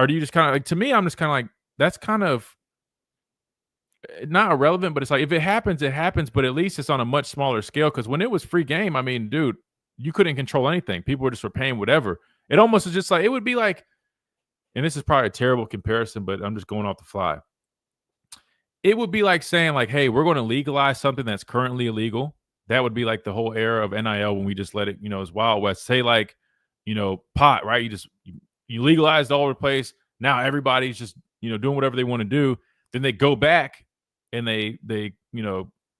do you just kind of like, to me, I'm just kind of like, that's kind of not irrelevant, but it's like, if it happens, it happens, but at least it's on a much smaller scale. Because when it was free game, I mean, dude, you couldn't control anything. People were just paying whatever. It almost is just like, it would be like, and this is probably a terrible comparison, but I'm just going off the fly. It would be like saying, like, hey, we're going to legalize something that's currently illegal. That would be like the whole era of NIL when we just let it, as Wild West. Say, like, pot, right? You legalized all over the place. Now everybody's just, doing whatever they want to do. Then they go back and they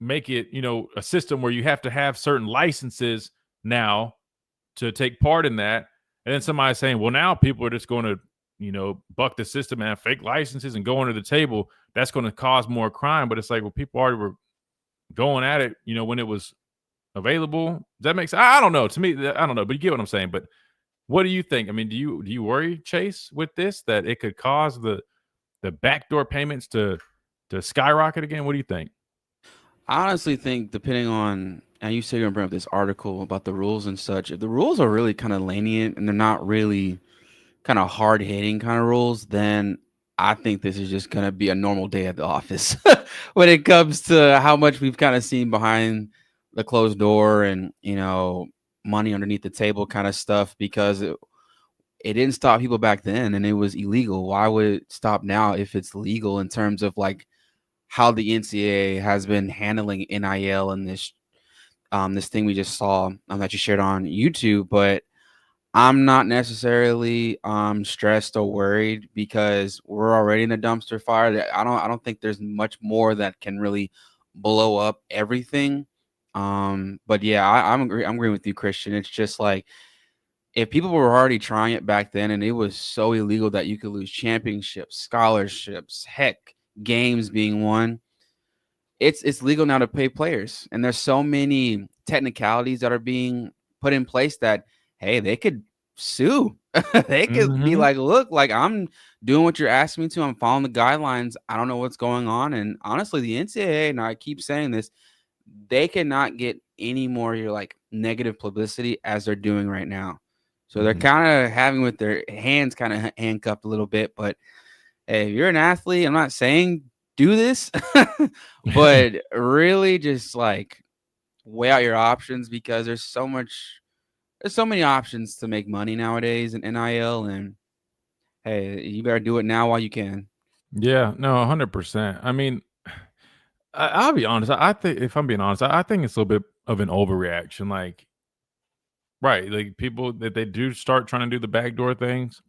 make it, a system where you have to have certain licenses now to take part in that. And then somebody's saying, well, now people are just going to, buck the system and have fake licenses and go under the table. That's going to cause more crime. But it's like, well, people already were going at it, when it was available. Does that make sense? I don't know. To me, I don't know, but you get what I'm saying. But what do you think? I mean, do you worry, Chase, with this, that it could cause the backdoor payments to skyrocket again? What do you think? I honestly think, depending on, and you say you're going to bring up this article about the rules and such, if the rules are really kind of lenient and they're not really kind of hard-hitting kind of rules, then I think this is just going to be a normal day at the office when it comes to how much we've kind of seen behind the closed door and, money underneath the table kind of stuff, because it didn't stop people back then and it was illegal. Why would it stop now if it's legal in terms of like how the NCAA has been handling NIL and this thing we just saw that you shared on YouTube, but I'm not necessarily stressed or worried because we're already in a dumpster fire. I don't think there's much more that can really blow up everything. But yeah, I'm agreeing with you, Christian. It's just like if people were already trying it back then and it was so illegal that you could lose championships, scholarships, heck, games being won, it's legal now to pay players. And there's so many technicalities that are being put in place that, hey, they could sue. They could be like, look, like I'm doing what you're asking me to. I'm following the guidelines. I don't know what's going on. And honestly, the NCAA, and I keep saying this, they cannot get any more your like negative publicity as they're doing right now. So they're kind of having with their hands kind of handcuffed a little bit. But hey, if you're an athlete, I'm not saying do this, but really just like weigh out your options because there's so many options to make money nowadays in NIL, and hey, you better do it now while you can. Yeah, no, 100%. I mean, I'll be honest. I think if I'm being honest, I think it's a little bit of an overreaction. Like, right, like people that they do start trying to do the backdoor things,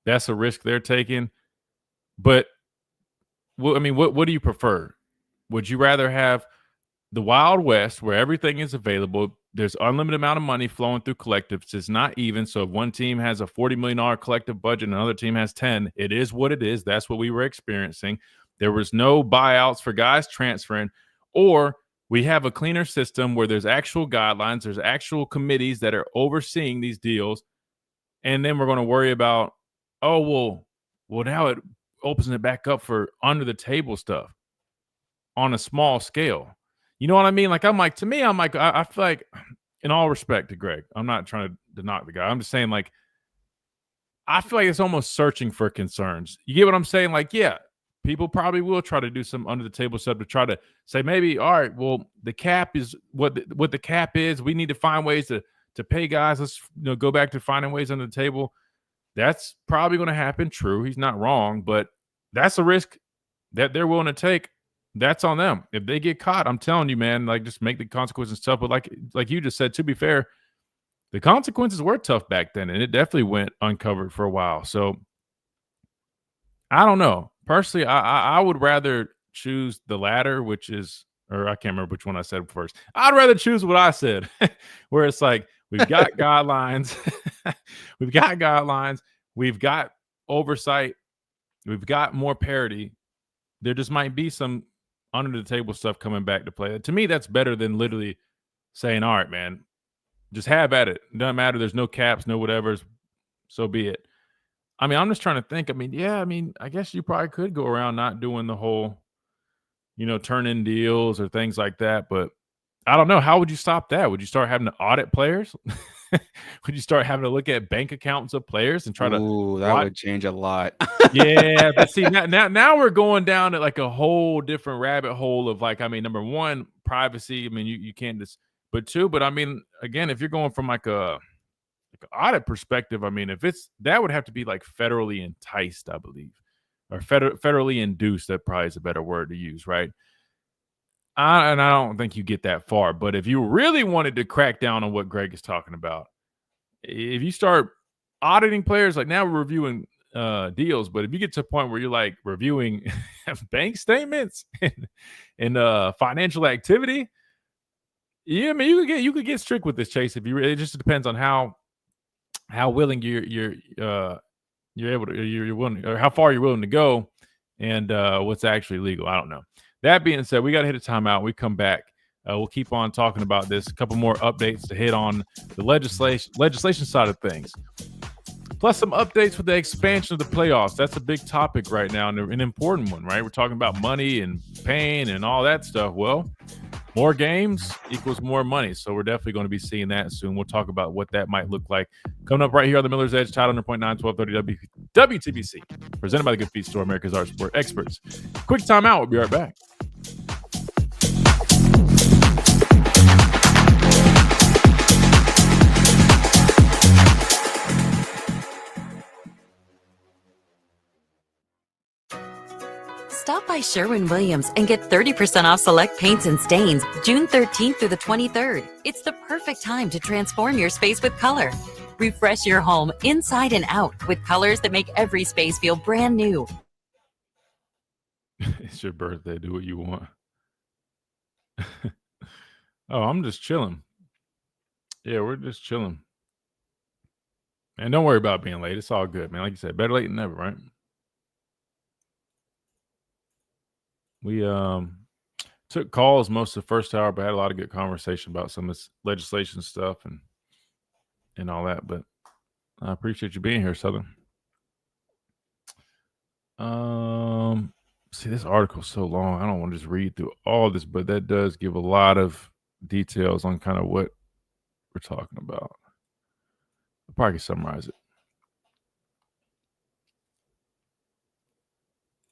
that's a risk they're taking. But well, I mean, what do you prefer? Would you rather have the Wild West where everything is available? There's unlimited amount of money flowing through collectives. It's not even. So if one team has a $40 million collective budget and another team has 10, it is what it is. That's what we were experiencing. There was no buyouts for guys transferring, or we have a cleaner system where there's actual guidelines, there's actual committees that are overseeing these deals. And then we're going to worry about, well, now it opens it back up for under the table stuff on a small scale. You know what I mean? Like, I feel like, in all respect to Greg, I'm not trying to knock the guy. I'm just saying, like, I feel like it's almost searching for concerns. You get what I'm saying? Like, yeah, people probably will try to do some under the table stuff to try to say maybe, all right, well, the cap is what the cap is. We need to find ways to pay guys. Let's go back to finding ways under the table. That's probably going to happen. True, he's not wrong, but that's a risk that they're willing to take. That's on them. If they get caught, I'm telling you, man, like just make the consequences tough. But like you just said, to be fair, the consequences were tough back then, and it definitely went uncovered for a while. So I don't know. Personally, I would rather choose the latter, which is, or I can't remember which one I said first. I'd rather choose what I said, where it's like we've got guidelines, we've got oversight, we've got more parity. There just might be some under the table stuff coming back to play. To me, that's better than literally saying, all right, man, just have at it. It doesn't matter. There's no caps, no whatevers. So be it. I mean, I'm just trying to think. I mean, I guess you probably could go around not doing the whole, turn in deals or things like that. But I don't know. How would you stop that? Would you start having to audit players? Would you start having to look at bank accounts of players and try to? Ooh, that would change a lot. Yeah, but see, now we're going down to like a whole different rabbit hole of like, I mean, number one, privacy. I mean, you can't just, but I mean, again, if you're going from like an audit perspective, I mean, if that would have to be like federally enticed, I believe, or federally induced. That probably is a better word to use, right? And I don't think you get that far. But if you really wanted to crack down on what Greg is talking about, if you start auditing players, like now we're reviewing deals, but if you get to a point where you're like reviewing bank statements and financial activity, yeah, I mean, you could get strict with this, Chase. It just depends on how willing you're willing, or how far you're willing to go, and what's actually legal. I don't know. That being said, we got to hit a timeout. We come back. We'll keep on talking about this. A couple more updates to hit on the legislation side of things. Plus some updates with the expansion of the playoffs. That's a big topic right now and an important one, right? We're talking about money and pain and all that stuff. Well, more games equals more money. So we're definitely going to be seeing that soon. We'll talk about what that might look like. Coming up right here on the Miller's Edge, Title 100.9, 1230 WTBC. Presented by the Good Feet Store, America's Art Sport Experts. Quick timeout. We'll be right back. Stop by Sherwin-Williams and get 30% off select paints and stains June 13th through the 23rd. It's the perfect time to transform your space with color. Refresh your home inside and out with colors that make every space feel brand new. It's your birthday. Do what you want. Oh, I'm just chilling. Yeah, we're just chilling. And don't worry about being late. It's all good, man. Like you said, better late than never, right? We took calls most of the first hour, but had a lot of good conversation about some of this legislation stuff and all that. But I appreciate you being here, Southern. See, this article's so long. I don't want to just read through all this, but that does give a lot of details on kind of what we're talking about. I'll probably summarize it.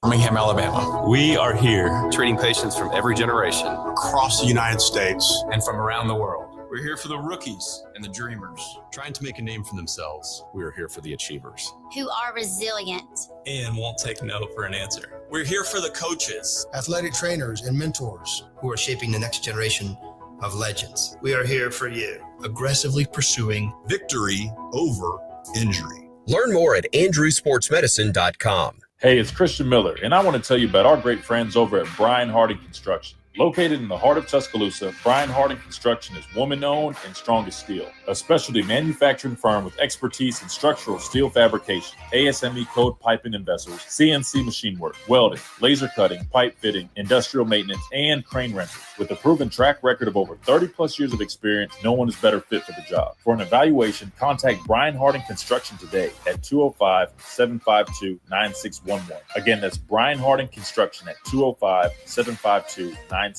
Birmingham, Alabama. We are here treating patients from every generation Across the United States. and from around the world. We're here for the rookies and the dreamers, trying to make a name for themselves. We are here for the achievers who are resilient and won't take no for an answer. We're here for the coaches, athletic trainers, and mentors who are shaping the next generation of legends. We are here for you, aggressively pursuing Victory over injury. Learn more at andrewsportsmedicine.com. Hey, it's Christian Miller, and I want to tell you about our great friends over at Brian Harding Construction. Located in the heart of Tuscaloosa, Brian Harding Construction is woman-owned and strong as steel, a specialty manufacturing firm with expertise in structural steel fabrication, ASME code piping and vessels, CNC machine work, welding, laser cutting, pipe fitting, industrial maintenance, and crane rentals. With a proven track record of over 30-plus years of experience, no one is better fit for the job. For an evaluation, contact Brian Harding Construction today at 205-752-9611. Again, that's Brian Harding Construction at 205-752-9611.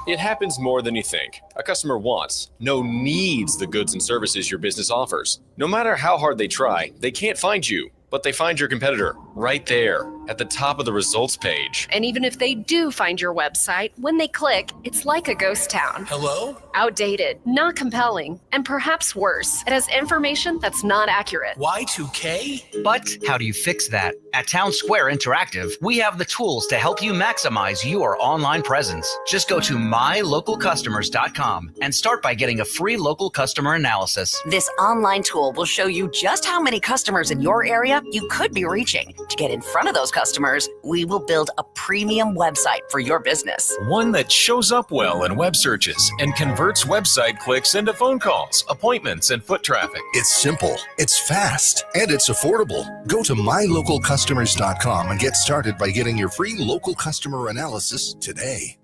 It happens more than you think. A customer wants, needs the goods and services your business offers. No matter how hard they try, they can't find you, but they find your competitor right there at the top of the results page. And even if they do find your website, when they click, it's like a ghost town. Hello? Outdated, not compelling, and perhaps worse, it has information that's not accurate. Y2K? But how do you fix that? At Town Square Interactive, we have the tools to help you maximize your online presence. Just go to mylocalcustomers.com and start by getting a free local customer analysis. This online tool will show you just how many customers in your area you could be reaching. To get in front of those customers, we will build a premium website for your business. One that shows up well in web searches and converts website clicks into phone calls, appointments, and foot traffic. It's simple, it's fast, and it's affordable. Go to mylocalcustomers.com and get started by getting your free local customer analysis today.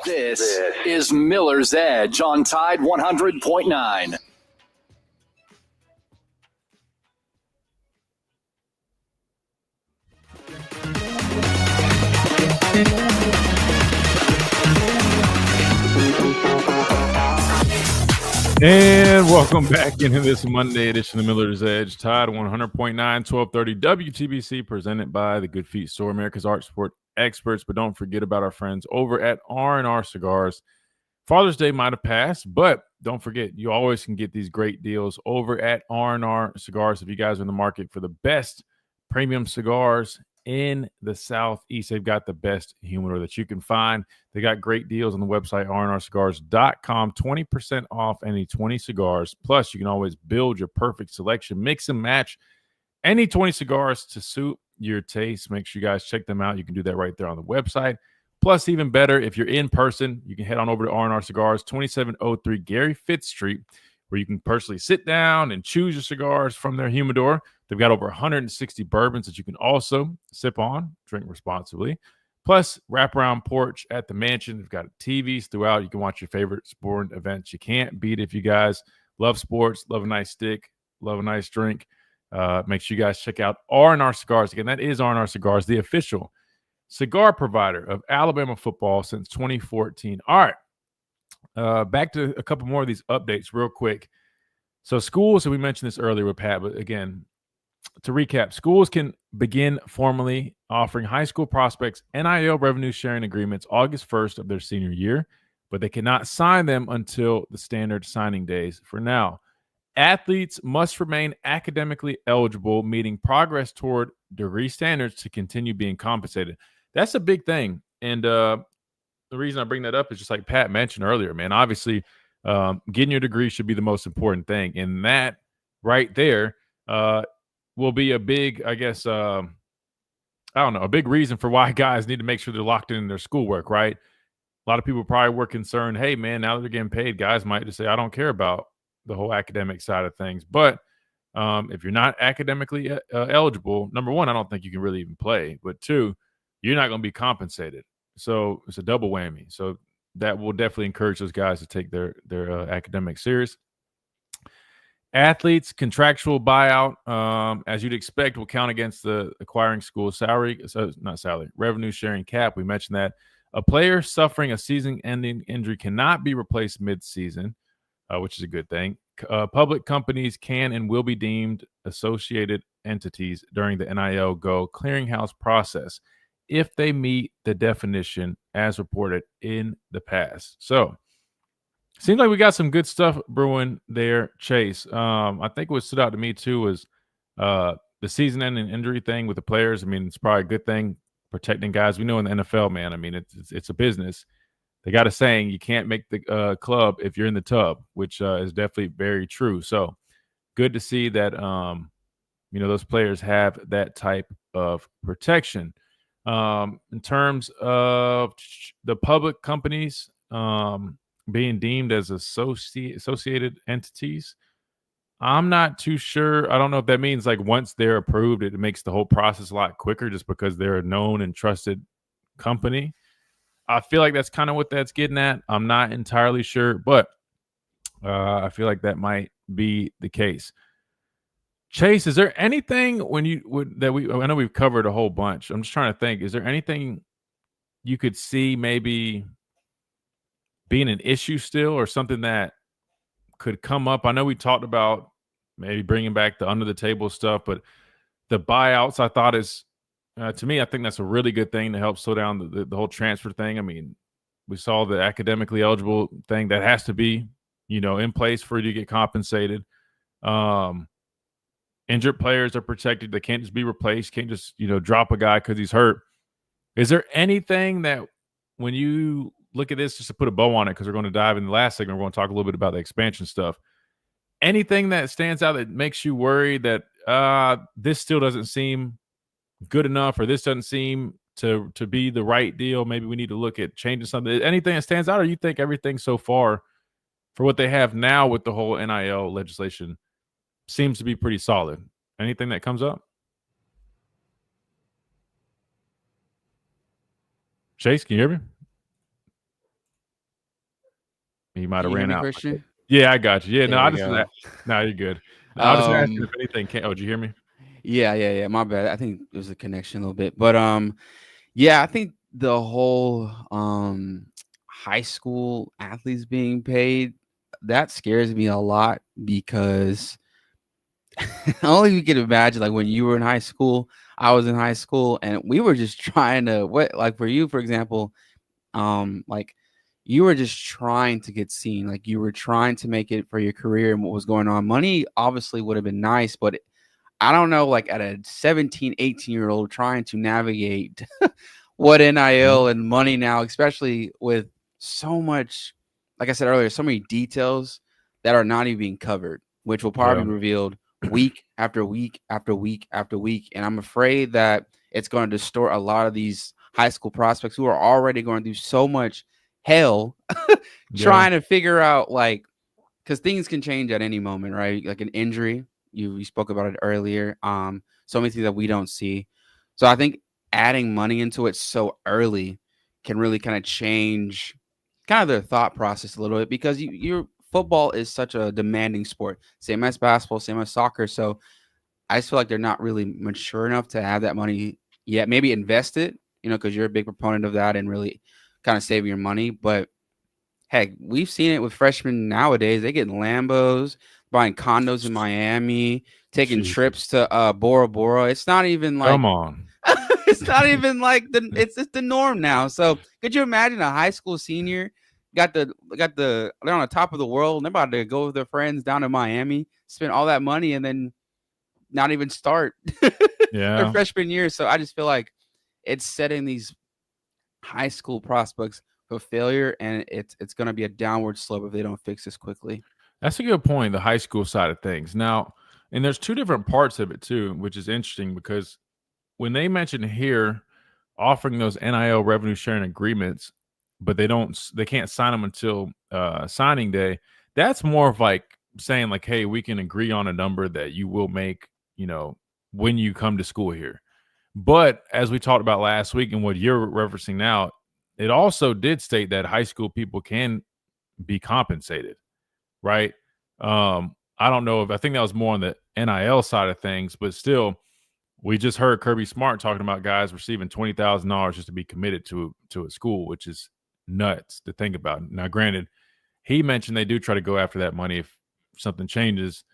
This is Miller's Edge on Tide 100.9. And welcome back into this Monday edition of Miller's Edge. Tide 100.9, 1230 WTBC, presented by the Good Feet Store, America's art sport experts. But don't forget about our friends over at R&R Cigars. Father's Day might have passed, but don't forget, you always can get these great deals over at R&R Cigars. If you guys are in the market for the best premium cigars in the Southeast, they've got the best humidor that you can find. They got great deals on the website, rnrcigars.com, 20% off any 20 cigars. Plus, you can always build your perfect selection, mix and match any 20 cigars to suit your taste. Make sure you guys check them out. You can do that right there on the website. Plus, even better, if you're in person, you can head on over to R&R Cigars, 2703 Gary Fitz Street, where you can personally sit down and choose your cigars from their humidor. They've got over 160 bourbons that you can also sip on, drink responsibly. Plus, wraparound porch at the mansion. They've got TVs throughout. You can watch your favorite sporting events. You can't beat it if you guys love sports, love a nice stick, love a nice drink. Make sure you guys check out R&R Cigars. Again, that is R&R Cigars, the official cigar provider of Alabama football since 2014. All right. Back to a couple more of these updates real quick. So schools, and we mentioned this earlier with Pat, but again, to recap, schools can begin formally offering high school prospects NIL revenue sharing agreements August 1st of their senior year, but they cannot sign them until the standard signing days for now. Athletes must remain academically eligible, meeting progress toward degree standards to continue being compensated. That's a big thing. And the reason I bring that up is just like Pat mentioned earlier, man. Obviously, getting your degree should be the most important thing. And that right there will be a big, I guess, I don't know, a big reason for why guys need to make sure they're locked in their schoolwork, right? A lot of people probably were concerned, hey, man, now that they're getting paid, guys might just say, I don't care about the whole academic side of things. But if you're not academically eligible, number one, I don't think you can really even play. But two, you're not going to be compensated. So it's a double whammy. So that will definitely encourage those guys to take their academics serious. Athletes' contractual buyout, as you'd expect, will count against the acquiring school's revenue sharing cap. We mentioned that. A player suffering a season-ending injury cannot be replaced mid-season, which is a good thing. Public companies can and will be deemed associated entities during the NIL Go clearinghouse process if they meet the definition as reported in the past. So, seems like we got some good stuff brewing there, Chase. I think what stood out to me, too, was the season-ending injury thing with the players. I mean, it's probably a good thing. Protecting guys. We know in the NFL, man, I mean, it's a business. They got a saying, you can't make the club if you're in the tub, which is definitely very true. So good to see that, those players have that type of protection. In terms of the public companies being deemed as associated entities, I'm not too sure. I don't know if that means like once they're approved, it makes the whole process a lot quicker just because they're a known and trusted company. I feel like that's kind of what that's getting at. I'm not entirely sure, but I feel like that might be the case. Chase, is there anything I know we've covered a whole bunch. I'm just trying to think. Is there anything you could see maybe being an issue still or something that could come up? I know we talked about maybe bringing back the under the table stuff, but the buyouts I thought is, to me, I think that's a really good thing to help slow down the whole transfer thing. I mean, we saw the academically eligible thing that has to be, in place for you to get compensated. Injured players are protected. They can't just be replaced. Can't just, drop a guy because he's hurt. Is there anything that when you look at this, just to put a bow on it, because we're going to dive in the last segment, we're going to talk a little bit about the expansion stuff. Anything that stands out that makes you worry that this still doesn't seem good enough, or this doesn't seem to be the right deal? Maybe we need to look at changing something. Anything that stands out, or you think everything so far for what they have now with the whole NIL legislation seems to be pretty solid? Anything that comes up? Chase, can you hear me? He might have ran out. Christian? Yeah, I got you. Yeah, There no, you're good. I was just asking if anything came. Oh, did you hear me? Yeah. My bad. I think there's a connection a little bit, but I think the whole high school athletes being paid, that scares me a lot, because only you can imagine, like when you were in high school, I was in high school, and we were just trying to like for you, for example, like you were just trying to get seen, like you were trying to make it for your career and what was going on. Money obviously would have been nice, but I don't know, like at a 17, 18-year-old trying to navigate what NIL and money now, especially with so much, like I said earlier, so many details that are not even being covered, which will probably be revealed week after week after week after week. And I'm afraid that it's going to distort a lot of these high school prospects who are already going through so much hell trying to figure out, like, because things can change at any moment, right? Like an injury. You spoke about it earlier. So many things that we don't see. So I think adding money into it so early can really kind of change kind of their thought process a little bit, because your football is such a demanding sport, same as basketball, same as soccer. So I just feel like they're not really mature enough to have that money yet. Maybe invest it, because you're a big proponent of that and really kind of saving your money. But heck, we've seen it with freshmen nowadays. They get Lambos, buying condos in Miami, taking trips to Bora Bora. It's not even like, come on. It's not even like it's just the norm now. So could you imagine a high school senior they're on the top of the world, and they're about to go with their friends down to Miami, spend all that money, and then not even start their freshman year. So I just feel like it's setting these high school prospects for failure, and it's going to be a downward slope if they don't fix this quickly. That's a good point, the high school side of things. Now, and there's two different parts of it too, which is interesting because when they mention here offering those NIL revenue sharing agreements, but they can't sign them until signing day, that's more of like saying like, hey, we can agree on a number that you will make, when you come to school here. But as we talked about last week and what you're referencing now, it also did state that high school people can be compensated, right? I don't know I think that was more on the NIL side of things, but still, we just heard Kirby Smart talking about guys receiving $20,000 just to be committed to a school, which is nuts to think about. Now, granted, he mentioned they do try to go after that money if something changes.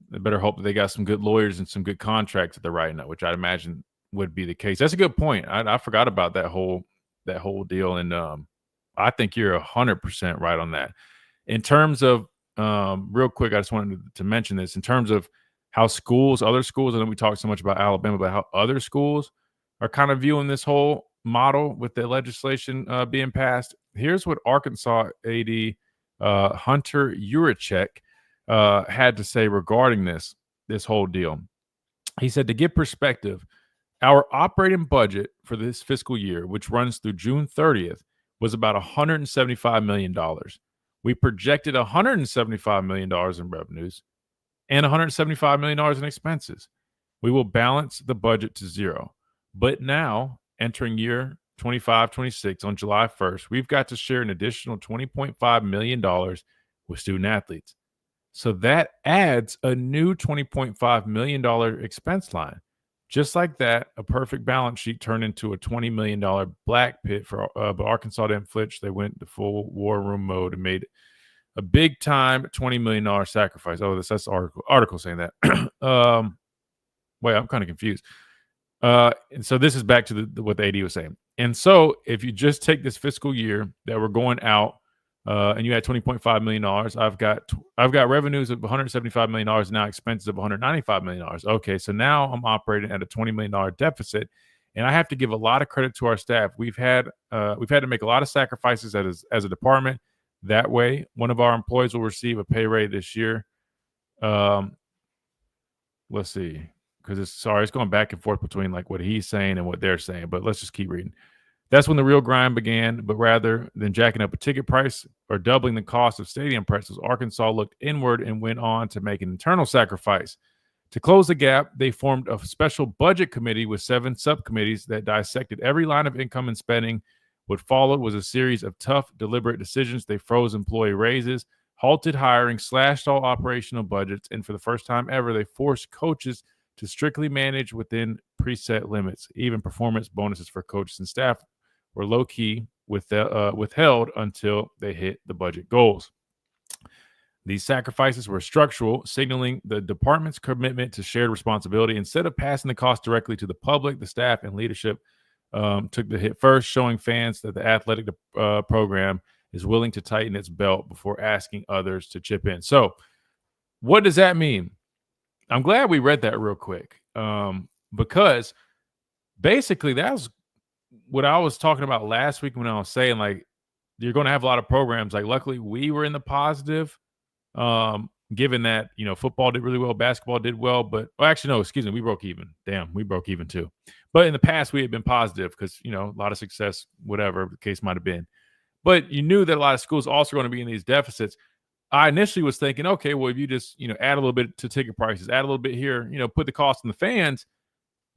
They better hope that they got some good lawyers and some good contracts that they're writing up, which I'd imagine would be the case. That's a good point. I forgot about that whole deal, and I think you're 100% right on that. In terms of real quick, I just wanted to mention this in terms of how other schools, I know we talked so much about Alabama, but how other schools are kind of viewing this whole model with the legislation being passed. Here's what Arkansas AD Hunter Yurachek had to say regarding this whole deal. He said, to give perspective, our operating budget for this fiscal year, which runs through June 30th, was about $175 million. We projected $175 million in revenues and $175 million in expenses. We will balance the budget to zero. But now, entering year 25-26 on July 1st, we've got to share an additional $20.5 million with student athletes. So that adds a new $20.5 million expense line. Just like that, a perfect balance sheet turned into a $20 million black pit but Arkansas didn't flinch. They went to full war room mode and made a big time $20 million sacrifice. Oh, that's the article saying that. Wait, I'm kind of confused. And so this is back to what the AD was saying. And so if you just take this fiscal year that we're going out, and you had $20.5 million, I've got revenues of $175 million, now expenses of $195 million. Okay, so now I'm operating at a $20 million deficit, and I have to give a lot of credit to our staff. We've had to make a lot of sacrifices as a department. That way, one of our employees will receive a pay raise this year. Let's see, because it's going back and forth between like what he's saying and what they're saying, but let's just keep reading. That's when the real grind began, but rather than jacking up a ticket price or doubling the cost of stadium pretzels, Arkansas looked inward and went on to make an internal sacrifice. To close the gap, they formed a special budget committee with 7 subcommittees that dissected every line of income and spending. What followed was a series of tough, deliberate decisions. They froze employee raises, halted hiring, slashed all operational budgets, and for the first time ever, they forced coaches to strictly manage within preset limits. Even performance bonuses for coaches and staff were low-key withheld until they hit the budget goals. These sacrifices were structural, signaling the department's commitment to shared responsibility. Instead of passing the cost directly to the public, the staff and leadership took the hit first, showing fans that the athletic program is willing to tighten its belt before asking others to chip in. So what does that mean? I'm glad we read that real quick because basically that was what I was talking about last week when I was saying, like, you're going to have a lot of programs. Like, luckily, we were in the positive, given that, football did really well, basketball did well. But, actually, no, excuse me, we broke even. Damn, we broke even too. But in the past, we had been positive because, a lot of success, whatever the case might have been. But you knew that a lot of schools also going to be in these deficits. I initially was thinking, okay, well, if you just, add a little bit to ticket prices, add a little bit here, put the cost on the fans,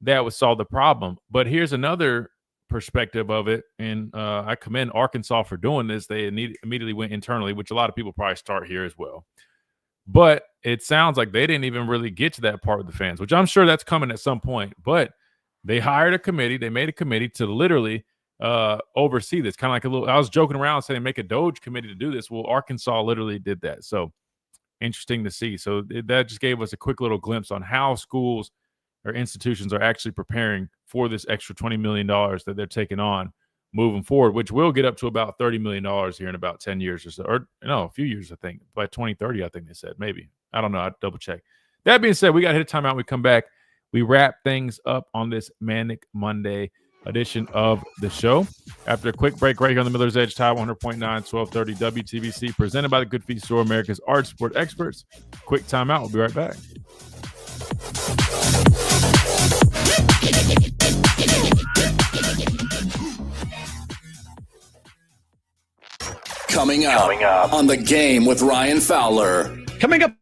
that would solve the problem. But here's another perspective of it, and I commend Arkansas for doing this. They immediately went internally, which a lot of people probably start here as well. But it sounds like they didn't even really get to that part with the fans, which I'm sure that's coming at some point. But they hired a committee. They made a committee to literally oversee this. Kind of like I was joking around saying make a Doge committee to do this. Well, Arkansas literally did that. So interesting to see. So that just gave us a quick little glimpse on how schools or institutions are actually preparing for this extra $20 million that they're taking on moving forward, which will get up to about $30 million here in about 10 years or so, or no, a few years, I think. By 2030, I think they said, maybe. I don't know. I'd double check. That being said, we got to hit a timeout. We come back. We wrap things up on this Manic Monday. edition of the show. After a quick break right here on the Miller's Edge, Tide 100.9, 1230 WTBC, presented by the Good Feet Store, America's Art Sport Experts. Quick timeout. We'll be right back. Coming up on The Game with Ryan Fowler. Coming up.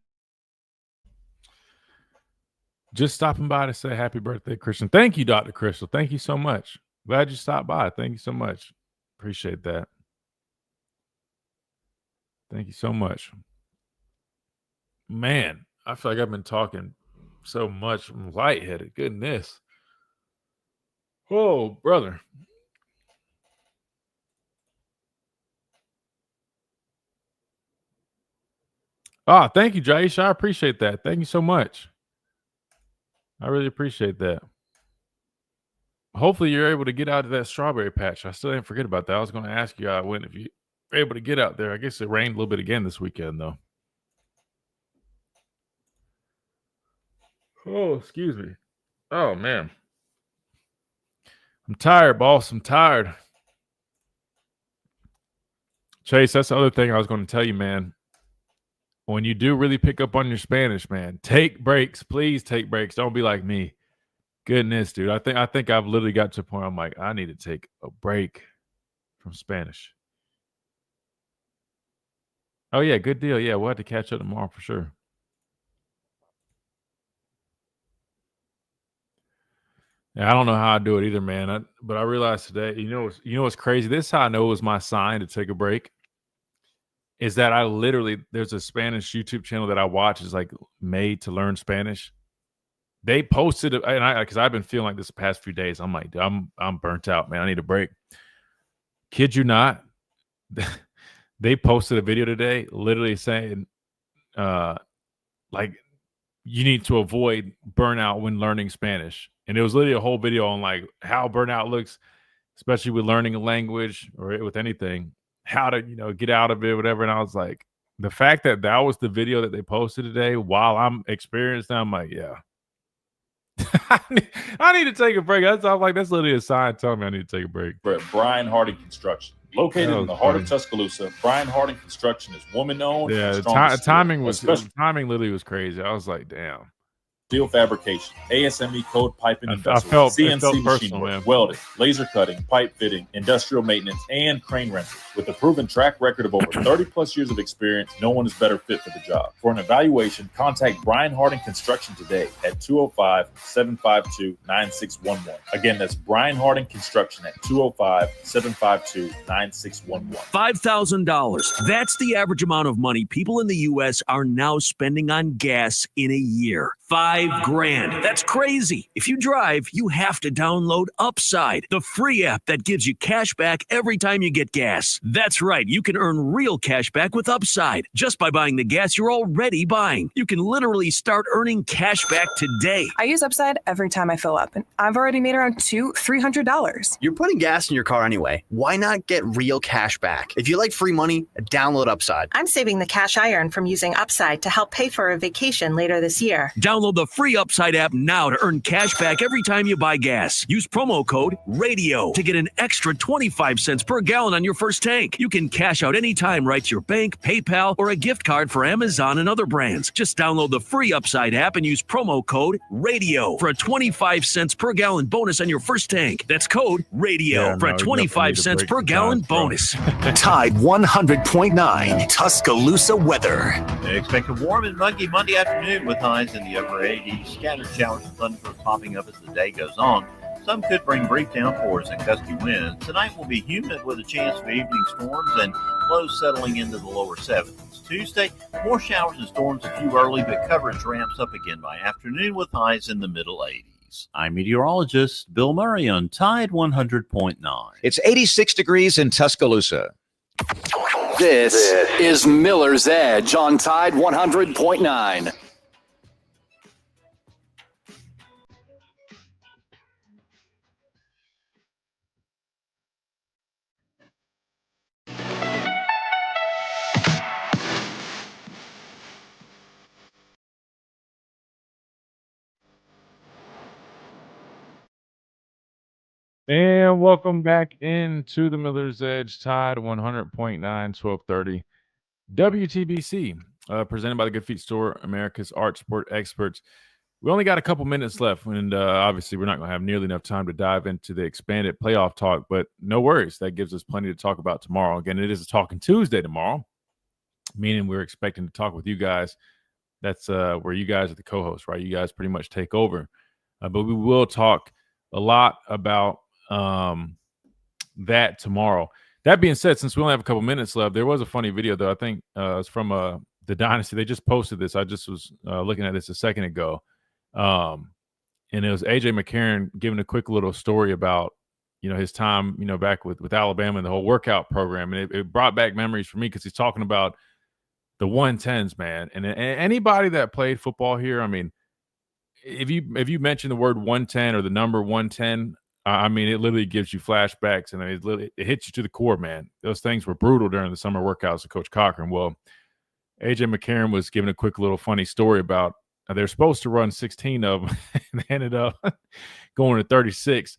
Just stopping by to say happy birthday, Christian. Thank you, Dr. Crystal. Thank you so much. Glad you stopped by. Thank you so much. Appreciate that. Thank you so much. Man, I feel like I've been talking so much. I'm lightheaded. Goodness. Oh, brother. Thank you, Jaisha. I appreciate that. Thank you so much. I really appreciate that. Hopefully you're able to get out of that strawberry patch. I still didn't forget about that. I was going to ask you if you were able to get out there. I guess it rained a little bit again this weekend, though. Oh, excuse me. Oh, man. I'm tired, boss. I'm tired. Chase, that's the other thing I was going to tell you, man. When you do really pick up on your Spanish, man, take breaks. Please take breaks. Don't be like me. Goodness, dude. I think I've literally got to a point I'm like, I need to take a break from Spanish. Oh, yeah, good deal. Yeah, we'll have to catch up tomorrow for sure. Yeah, I don't know how I do it either, man. But I realized today, you know what's crazy? This is how I know it was my sign to take a break. Is that I literally, there's a Spanish YouTube channel that I watch. It's like made to learn Spanish. They posted, and because I've been feeling like this the past few days. I'm like, I'm burnt out, man. I need a break. Kid you not, they posted a video today, literally saying, like, you need to avoid burnout when learning Spanish. And it was literally a whole video on like how burnout looks, especially with learning a language or with anything, how to, get out of it, whatever. And I was like, the fact that was the video that they posted today while I'm experiencing, I'm like, yeah, I need to take a break. That's literally a sign telling me I need to take a break. For Brian Harding Construction. Located in the heart of Tuscaloosa, Brian Harding Construction is woman-owned. Yeah, the timing literally was crazy. I was like, damn. Steel fabrication, ASME code piping and vessels, CNC machine work, welding, laser cutting, pipe fitting, industrial maintenance, and crane rental. With a proven track record of over 30 plus years of experience, no one is better fit for the job. For an evaluation, contact Brian Harding Construction today at 205-752-9611. Again, that's Brian Harding Construction at 205-752-9611. $5,000. That's the average amount of money people in the U.S. are now spending on gas in a year. $5,000. That's crazy. If you drive, you have to download Upside, the free app that gives you cash back every time you get gas. That's right. You can earn real cash back with Upside just by buying the gas you're already buying. You can literally start earning cash back today. I use Upside every time I fill up, and I've already made around $300. You're putting gas in your car anyway. Why not get real cash back? If you like free money, download Upside. I'm saving the cash I earn from using Upside to help pay for a vacation later this year. Download the free Upside app now to earn cash back every time you buy gas. Use promo code RADIO to get an extra 25 cents per gallon on your first tank. You can cash out anytime right to your bank, PayPal, or a gift card for Amazon and other brands. Just download the free Upside app and use promo code RADIO for a 25 cents per gallon bonus on your first tank. That's code RADIO for a 25 cents per gallon bonus. Tide 100.9 Tuscaloosa weather. Expect a warm and muggy Monday afternoon with highs in the upper 80s. Scattered showers and thunderstorms popping up as the day goes on. Some could bring brief downpours and gusty winds. Tonight will be humid with a chance of evening storms and lows settling into the lower 70s. Tuesday, more showers and storms a few early, but coverage ramps up again by afternoon with highs in the middle 80s. I'm meteorologist Bill Murray on Tide 100.9. It's 86 degrees in Tuscaloosa. This is Miller's Edge on Tide 100.9. And welcome back into the Miller's Edge, Tide 100.9, 1230 WTBC, presented by the Good Feet Store, America's Art Sport Experts. We only got a couple minutes left, and obviously we're not going to have nearly enough time to dive into the expanded playoff talk, but no worries. That gives us plenty to talk about tomorrow. Again, it is a Talking Tuesday tomorrow, meaning we're expecting to talk with you guys. That's where you guys are the co-hosts, right? You guys pretty much take over. But we will talk a lot about that tomorrow. That being said, since we only have a couple minutes left, there was a funny video, though. I think it's from the Dynasty. They just posted this. I just was looking at this a second ago. And it was A.J. McCarron giving a quick little story about, his time, back with Alabama and the whole workout program. And it brought back memories for me because he's talking about the 110s, man. And anybody that played football here, I mean, if you mention the word 110 or the number 110, I mean, it literally gives you flashbacks, and it hits you to the core, man. Those things were brutal during the summer workouts of Coach Cochran. Well, A.J. McCarron was giving a quick little funny story about they're supposed to run 16 of them, and they ended up going to 36.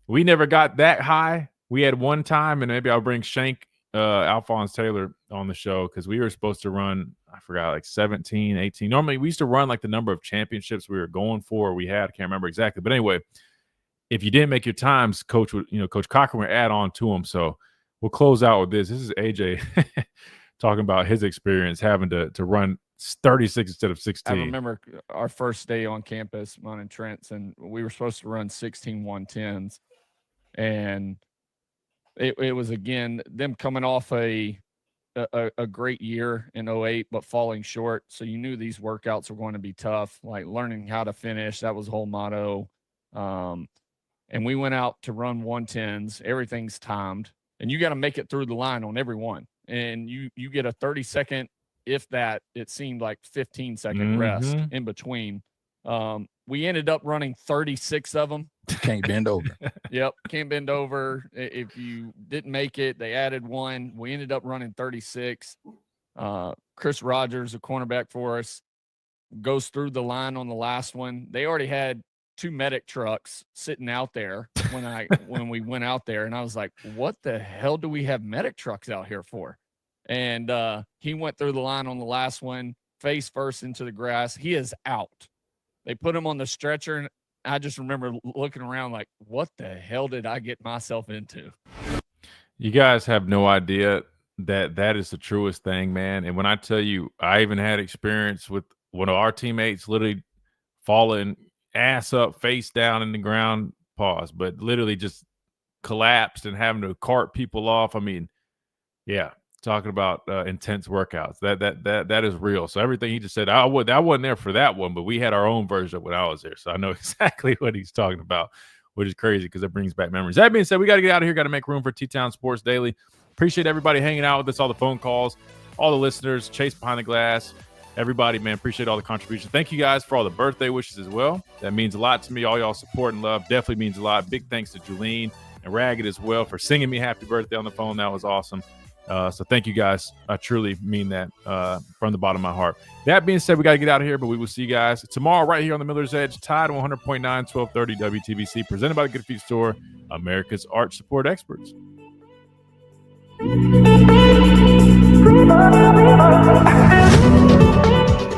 We never got that high. We had one time, and maybe I'll bring Shank Alphonse Taylor on the show because we were supposed to run, I forgot, like 17, 18. Normally, we used to run like the number of championships we were going for or we had. I can't remember exactly. But anyway, if you didn't make your times, Coach Cochran would add on to them. So we'll close out with this. This is AJ talking about his experience having to run 36 instead of 16. I remember our first day on campus, mine and Trent's, and we were supposed to run 16 110s. And it was, again, them coming off a great year in 08, but falling short. So you knew these workouts were going to be tough, like learning how to finish. That was the whole motto. And we went out to run 110s. Everything's timed, and you got to make it through the line on every one. And you get a 30-second, if that, it seemed like 15-second rest in between. We ended up running 36 of them. Can't bend over. Yep, can't bend over. If you didn't make it, they added one. We ended up running 36. Chris Rogers, a cornerback for us, goes through the line on the last one. They already had 2 medic trucks sitting out there when we went out there, and I was like, what the hell do we have medic trucks out here for? And he went through the line on the last one, face first into the grass. He is out. They put him on the stretcher, and I just remember looking around like, what the hell did I get myself into? You guys have no idea that is the truest thing, man. And when I tell you, I even had experience with one of our teammates literally falling ass up, face down in the ground, but literally just collapsed and having to cart people off. I mean, yeah, talking about intense workouts. That is real. So everything he just said, I wasn't there for that one, but we had our own version of when I was there. So I know exactly what he's talking about, which is crazy because it brings back memories. That being said, we got to get out of here. Got to make room for T-Town Sports Daily. Appreciate everybody hanging out with us, all the phone calls, all the listeners, Chase Behind the Glass. Everybody, man, appreciate all the contributions. Thank you guys for all the birthday wishes as well. That means a lot to me. All y'all support and love definitely means a lot. Big thanks to Julene and Ragged as well for singing me happy birthday on the phone. That was awesome. So thank you guys. I truly mean that from the bottom of my heart. That being said, we got to get out of here, but we will see you guys tomorrow right here on the Miller's Edge, Tide 100.9, 1230 WTBC, presented by the Good Feet Store, America's Art Support Experts.